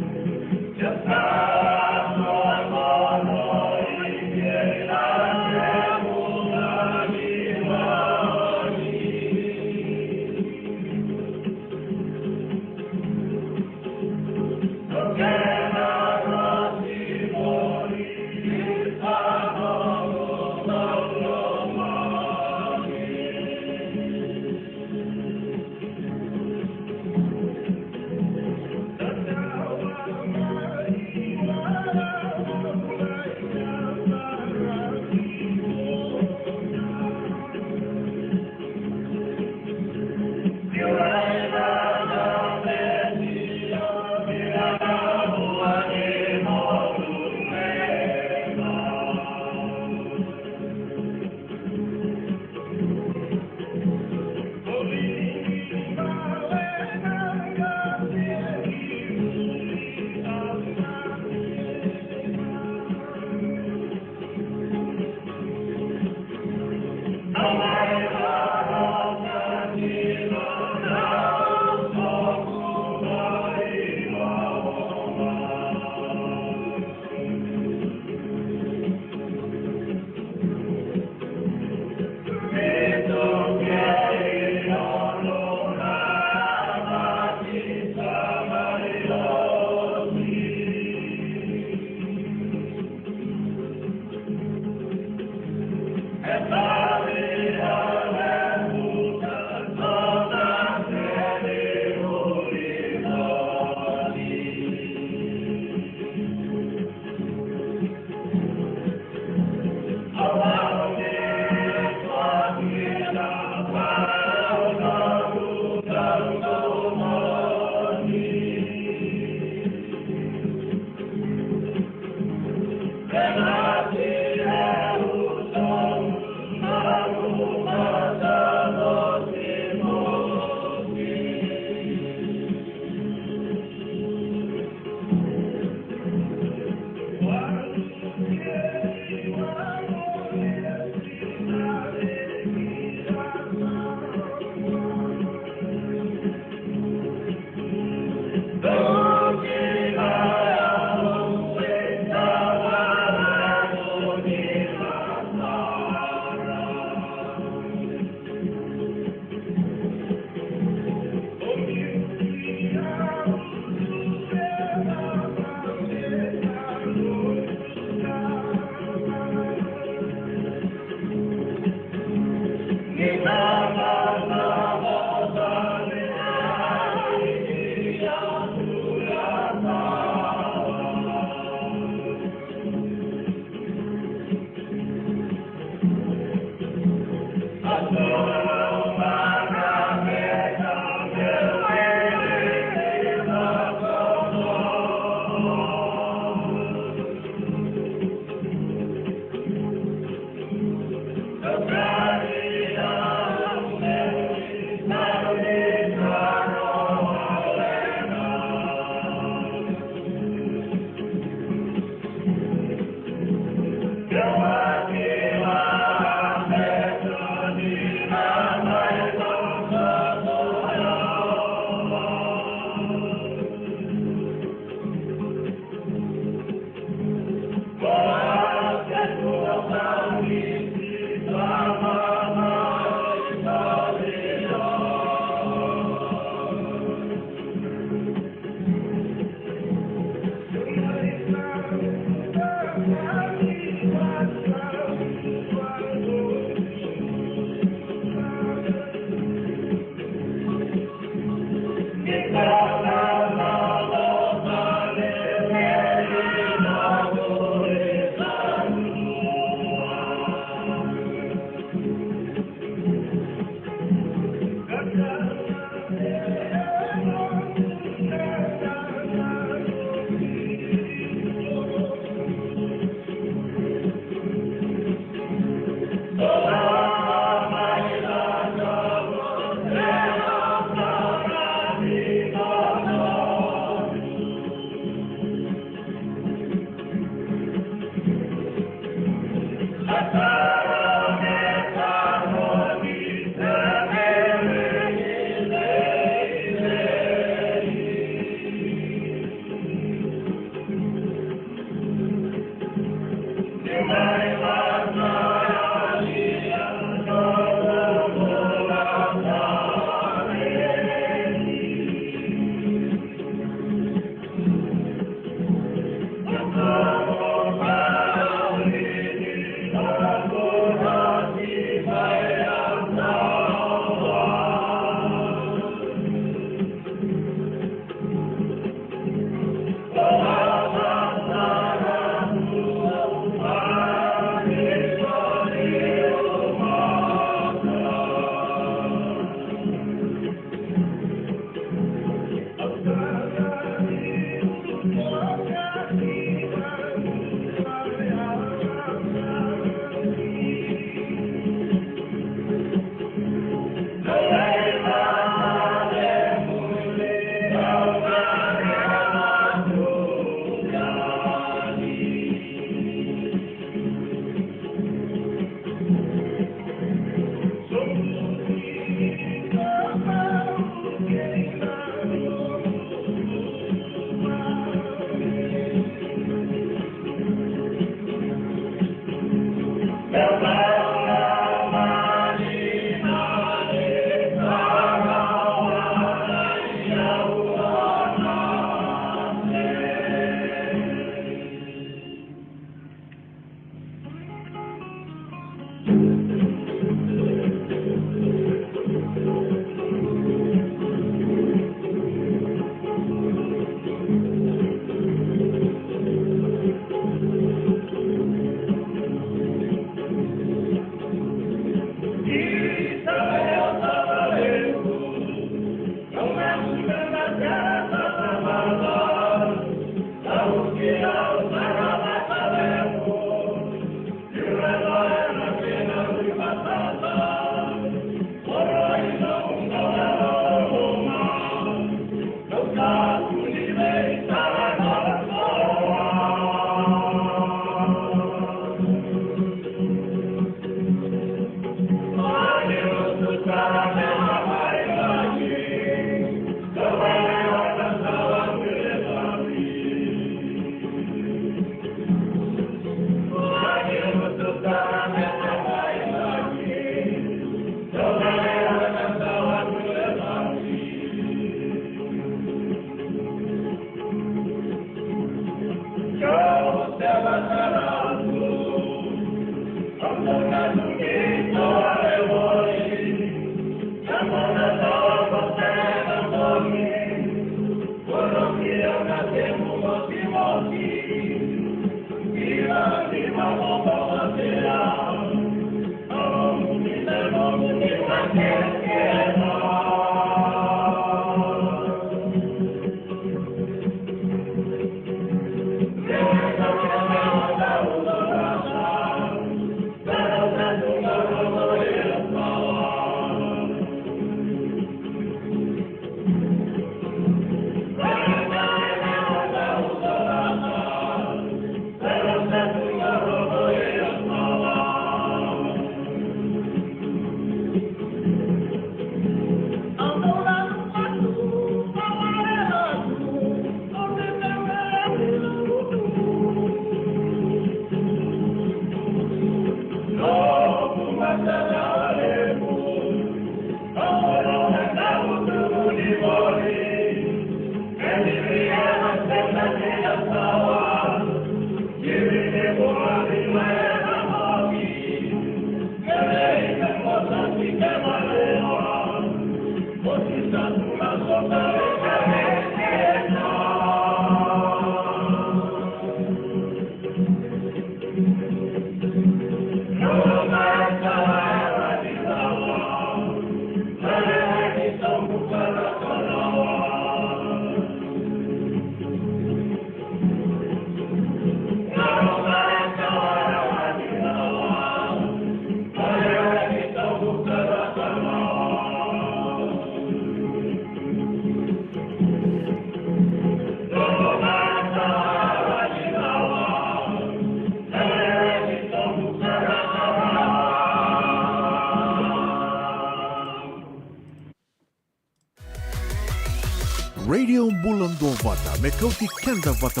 Radio Bulando Vata Mekauti Kenda Vata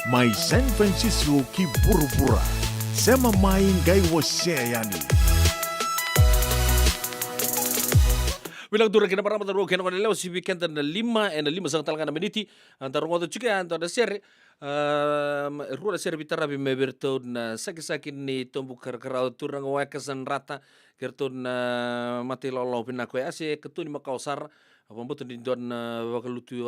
Mai San Francisco ki Burubura Sema mai ngai waseayani Bilang dura kena parang mataruo kena kanila si weekend na 5 sang talaga na miniti antara ngoto chika antara sere rua sere bitara bi meberto na saki ni tombu karkarau turang wakasan rata kerto na mati lolo pina ko ase ketuni makausar apa mboto ni don wakalutu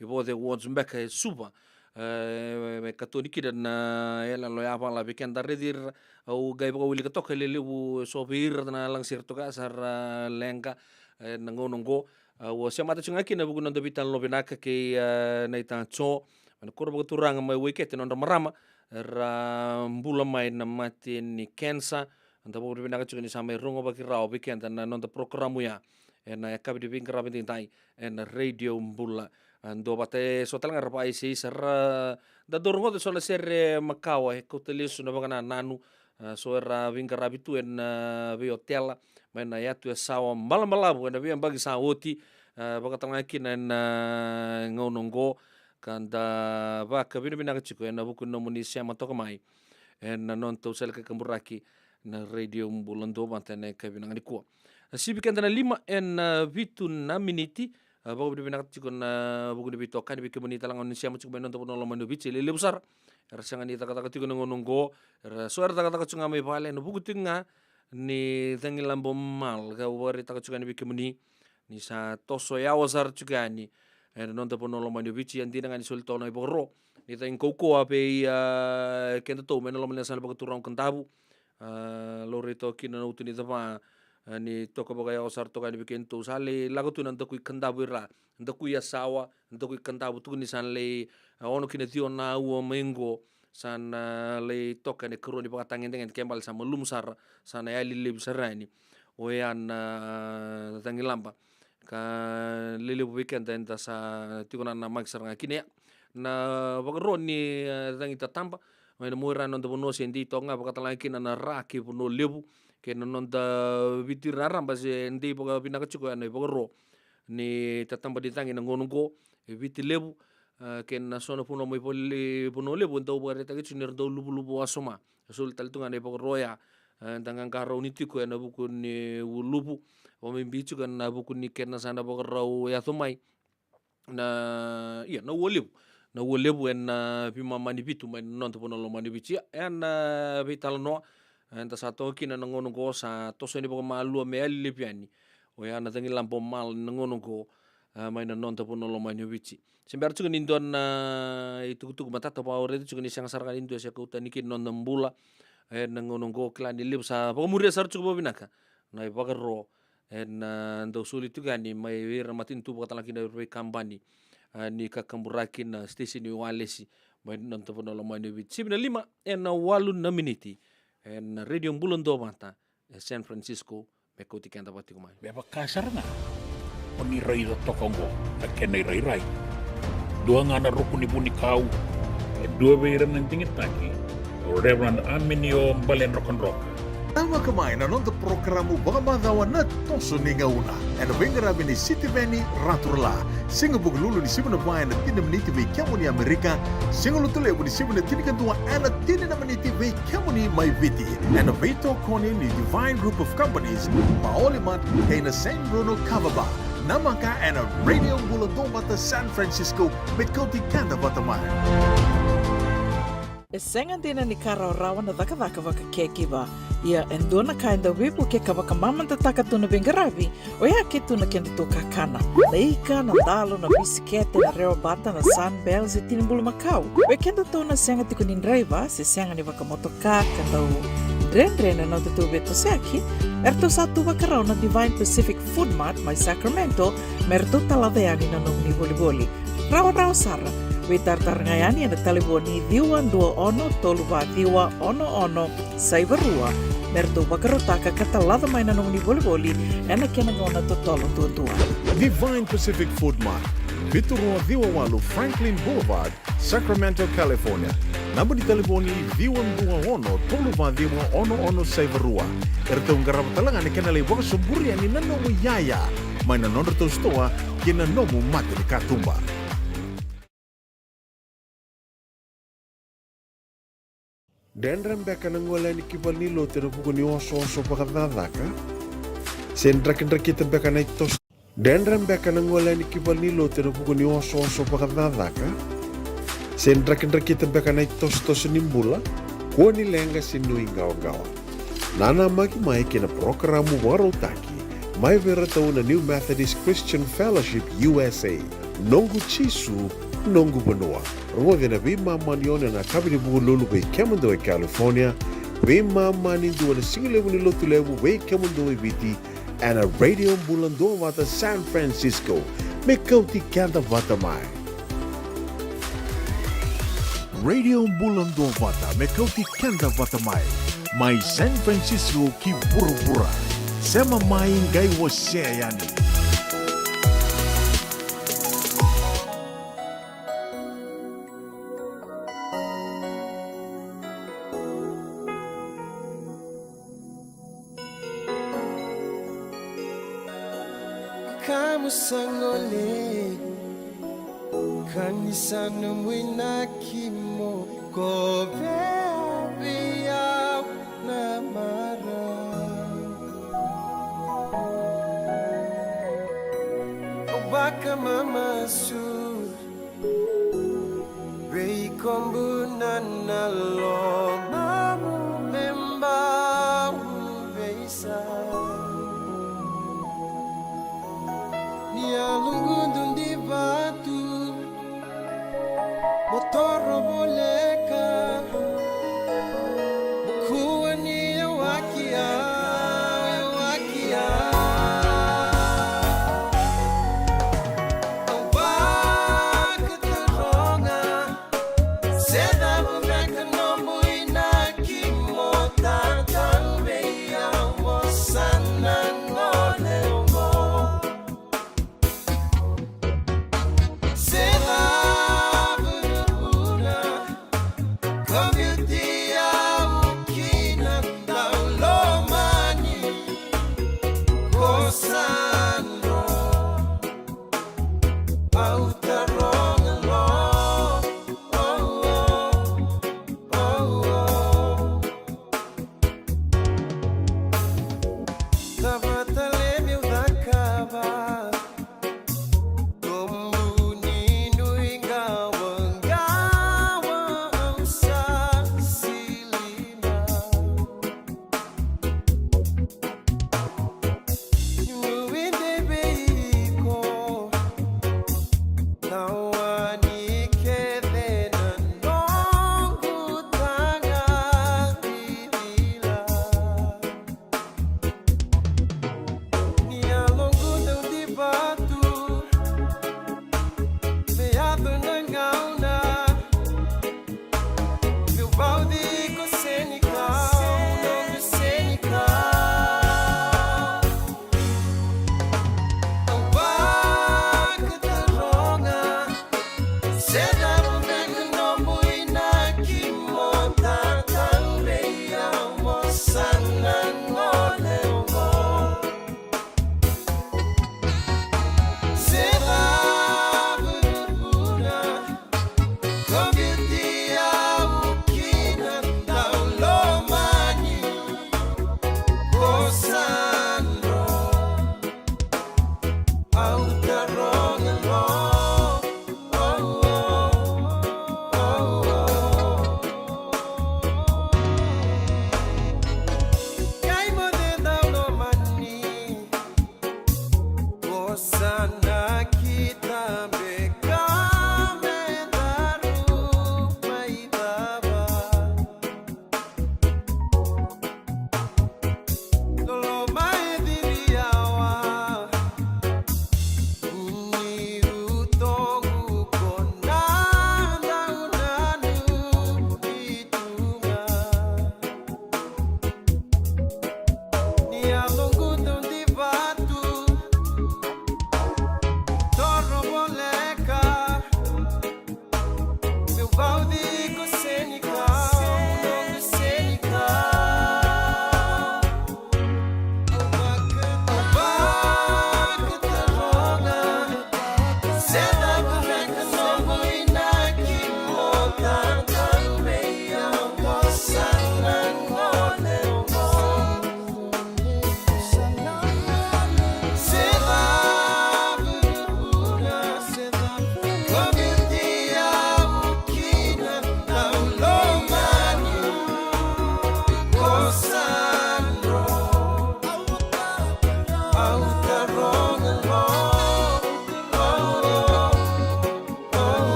ibo de wons mbeka suba me katoliki dan ela lo apa la weekend redir au gai ba wili ketok lele bu sopir na langsir to ka sar lengka nangonongo wo sia mata chunga kina buku nando bitan lo benaka ke na ita cho man korbo turang mai weekend non marama ra mbula mai na mati ni kensa anta bo benaka chunga ni samai rongo ba kirao weekend na non ta programu ya na kabi di bingkara bintin tai en radio mbula ando bate sotal nga rapa isi sara da dorongo de sola ser makawa ko telis no bangana nanu so era bingkara bitu en be hotel mena ya tu sawa malam en be bagi sawoti baka tanga kina en ngonongo kanda ba kabino binaka chiko en buku no munisia matoka mai en non to sel ka kamburaki na radio mbulando bantene kabina ngani ko sibikan na 5 en vitu na miniti bago bibinak chikon na buku ni bitokan bi komunita lang on siya mo chikon non to no manu bichi le besar rasanga ni taka chikon ngonongo suara taka chunga mai pale no buku tinga ni tangilam bomal ga wari taka chunga bi komuni ni sa toso ya wasar chugani non to no manu bichi andi ngani sulto no iboro ni tang koko ape kento to men lo men sa bago turang kantabu lorito kina no tuni tapa ni toko bagaya osar toka ni bikin tu sale lago tu nanto kui kandabu ra nanto kui asawa nanto kui kandabu tu ni san le ono kina tio na uo mengo san le toka ni kero ni pakatangin dengan kembal sama lumsar sana ya lili besarani oyan tangilamba ka lili weekend enta sa tiko na magsar ngakine na bagro ni tangita tamba mai mura non to no sendi tonga pakatalakin na raki puno lebu ke non da vitir ramba se ndi poga pinaka chuko ana pogoro ni tatamba ditangi na ngonongo viti lebu ke na sono puno mo puno lebu ndo bare ta kichu ner do lubu asoma sul taltunga ne pogoro ya tangang karo ni tiko na buku ni lubu o me bichu kan na buku ni ken na sana pogoro ya thomai na iya na wolebu en pima mani bitu men non to puno lo mani bichi en vital no enta sato kina nangono go sa to so ni poko malu me ali piani o ya na tangi lampo mal nangono go mai na non to puno lo mani bichi sembar chuga ni don itu mata to pa ore chuga ni sang sarga indo se ko tani kin non mbula nangono go klani lip sa poko muria sar chuga binaka na ipagaro en ndo suli tu gani mai wir matin tu poko talaki na kambani ni kakamburakin station ni walesi mai non to puno lo mani bichi 5 en 8 miniti en radio Bulando Mata San Francisco mekoti kenda pati kumai beba kasar na oni raido tokongo akene rai dua ngana rukuni buni kau dua beiran nanti taki Reverend Aminio Balen Rock Tama kamay na non to programu bangabadawa na toso ni ngauna en bengara bini City Veni Raturla singa buglulu ni sibuna bayan na tinamniti ve kiamuni Amerika singa lutule buni sibuna tinikantua ana tinamniti ve kiamuni mai viti en veto koni ni Divine Group of Companies Paolimat na San Bruno Cavaba namaka en Radio Bulando Bata San Francisco met koti kanda batamai Esengan dina ni karaw-rawan na daka-daka waka kekiba. Ia endona kainda wipu ke kabaka mamanta takatuna bengarabi o ia ketuna kendito kakana. Laika na dalo na bisikete na reo bata na sunbells e tinimbulu makau. We kenda to na senga tikunin driver se senga ni waka motoka kandau dren-dren na tutu beto seki. Erto satu wakaraw na Divine Pacific Food Mart may Sacramento merto taladayani na nung ni boli-boli. Rawa-rawa sara. Witar-tar ngayani ang taliboni diwan 2 toluba diwa ono saibarua merto bakarotaka katalada may nanong ni boli-boli na kinagona totolo tuwa. Divine Pacific Food Mart Biturua Diwa Walu Franklin Boulevard Sacramento, California. Namba di telefoni diwan 2 toluba diwa ono saibarua. Erto ngarap talangan ni kanalay waka sumburi ani nanong yaya mai na nondra tau stoa ke na nomu mate ni katumba. Dendram beka na ngola ni kibal ni lo te rupuko ni oso pakadadaka. Sen drakindrakita beka na itos. Dendram beka na ngola ni kibal ni lo te rupuko ni oso pakadadaka. Sen drakindrakita beka na itos nimbula. Kua ni lenga sinu ingawa-gawa. Nana magi mai ke na programu warotaki. Mai vera tau na New Methodist Christian Fellowship USA. Nongu chisu, nongu benua. Rode na vima manione na kabini buku lulu bei Kemando e California. Vima mani dua na singilewu ni lotu lewu bei Kemando e Viti. And a radio bulan dua wata San Francisco. Me kauti kanda wata mai. Radio bulan dua wata me kauti kanda wata mai. Mai San Francisco ki bura-bura. Sema mai ngai wo yani. Kamu sangole kanisa numwina kimo kobe biya na mara obaka mama su rei kombu na lo mamu memba beisa Lungundu di batu motor boleka bukuan ni wakia Oba keteronga seda mereka nombu inaki motar tang beya wasana ngolemo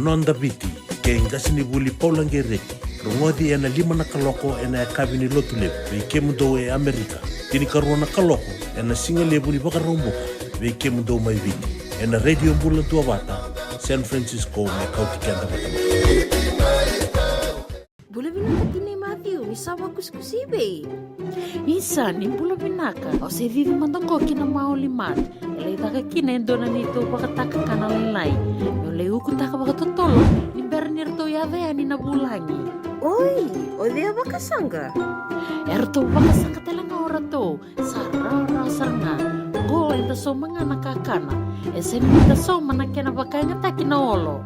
nonda biti ke ngasini buli paulangereki rungodi ena 5 na kaloko ena kabini lotulep ve kemundo e Amerika tini karona kaloko ena singa lebu ni bakaromboka ve kemundo mai viti ena radio mbula tua bata San Francisco me kauti kenda bata. Boleh binaka tini Matthew, misawa kuskusibe. Isa ni bula binaka, o se vivi mandongo kina maulimat. Elai taka kina endona nito bakataka kana lailai. Yole uku taka bakatotolo, ni bernirto yave ani na bulangi. Oi, o dia bakasanga. Erto bakasanga telanga orato, sarara saranga. Go enta so mga nakakana. Esen enta so manakena bakanya takina olo.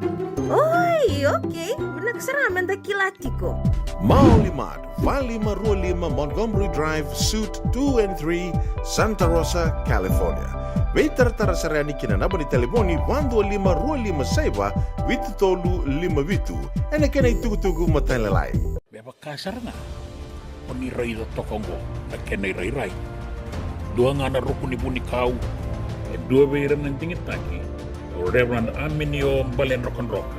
Oi, okay. Nagsaraman da kilatiko. Maulimat, Valley Marua 5 Montgomery Drive, Suite 2 and 3, Santa Rosa, California. Veiter tarasarani kina naba ni telefoni 125 saiba vitu tolu 5 vitu. Ene kena itugu matalalai. Beba kasar nga. Oni rai do tokongo na kenai rai. Dua ngana rukuni buni kau. E dua beiran ng tingitaki. O Reverend Aminio Balen Rock.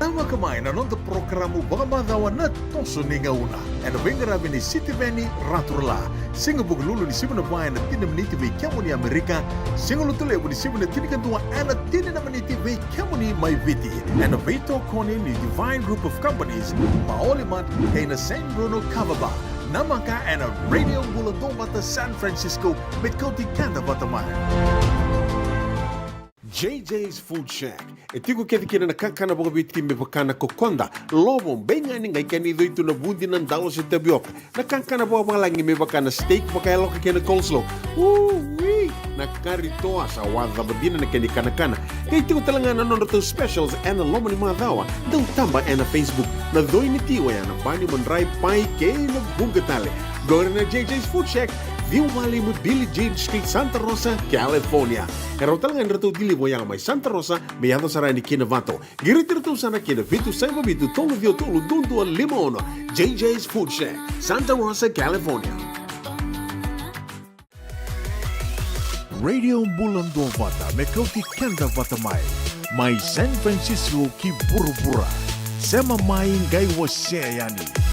Tama kamay na nung programo baka madawa na toso ni ngauna. Ano bengarabi ni City Veni Raturla. Singa buglulu ni Sibuna Bayan na tinamniti vay kiamo ni Amerika. Singa lutulebo ni Sibuna tinikantua ana tinanamaniti vay kiamo ni Maiviti. Ano veto kone ni Divine Group of Companies. Maolimat kay na San Bruno Cavaba. Namaka ana Radio Buladong Bata San Francisco. Met kauti kanda bataman. JJ's Food Shack. Etigo kedi kina na kakana boga biti me bakana kokonda. Lobo benga ni ngai kani do itu na bundi nan dalo se tabioka. Na kakana boga langi me bakana steak bakaya loka kena coleslaw. Wee! Na kari toa sa wadha badina na kani kana. Kay tigo talanga na nono specials and the lomo ni madawa. Daw tamba na Facebook. Na doi ni tiwa ya na bani mandrai pai kay na bungatale. Gore na JJ's Food Shack. View Valley mo Billie Jean Street, Santa Rosa, California. Pero talagang rito dili mo yang may Santa Rosa, may yato saray ni Kinavato. Giritirito sana Kinavitu, Saiba Vitu, Tolo Vio Tolo, Dundu, Limon, JJ's Food Shack, Santa Rosa, California. Radio Bulan Dovata, may kauti kenda vatamay. May San Francisco ki Burubura. Sema may ngay wasya yani.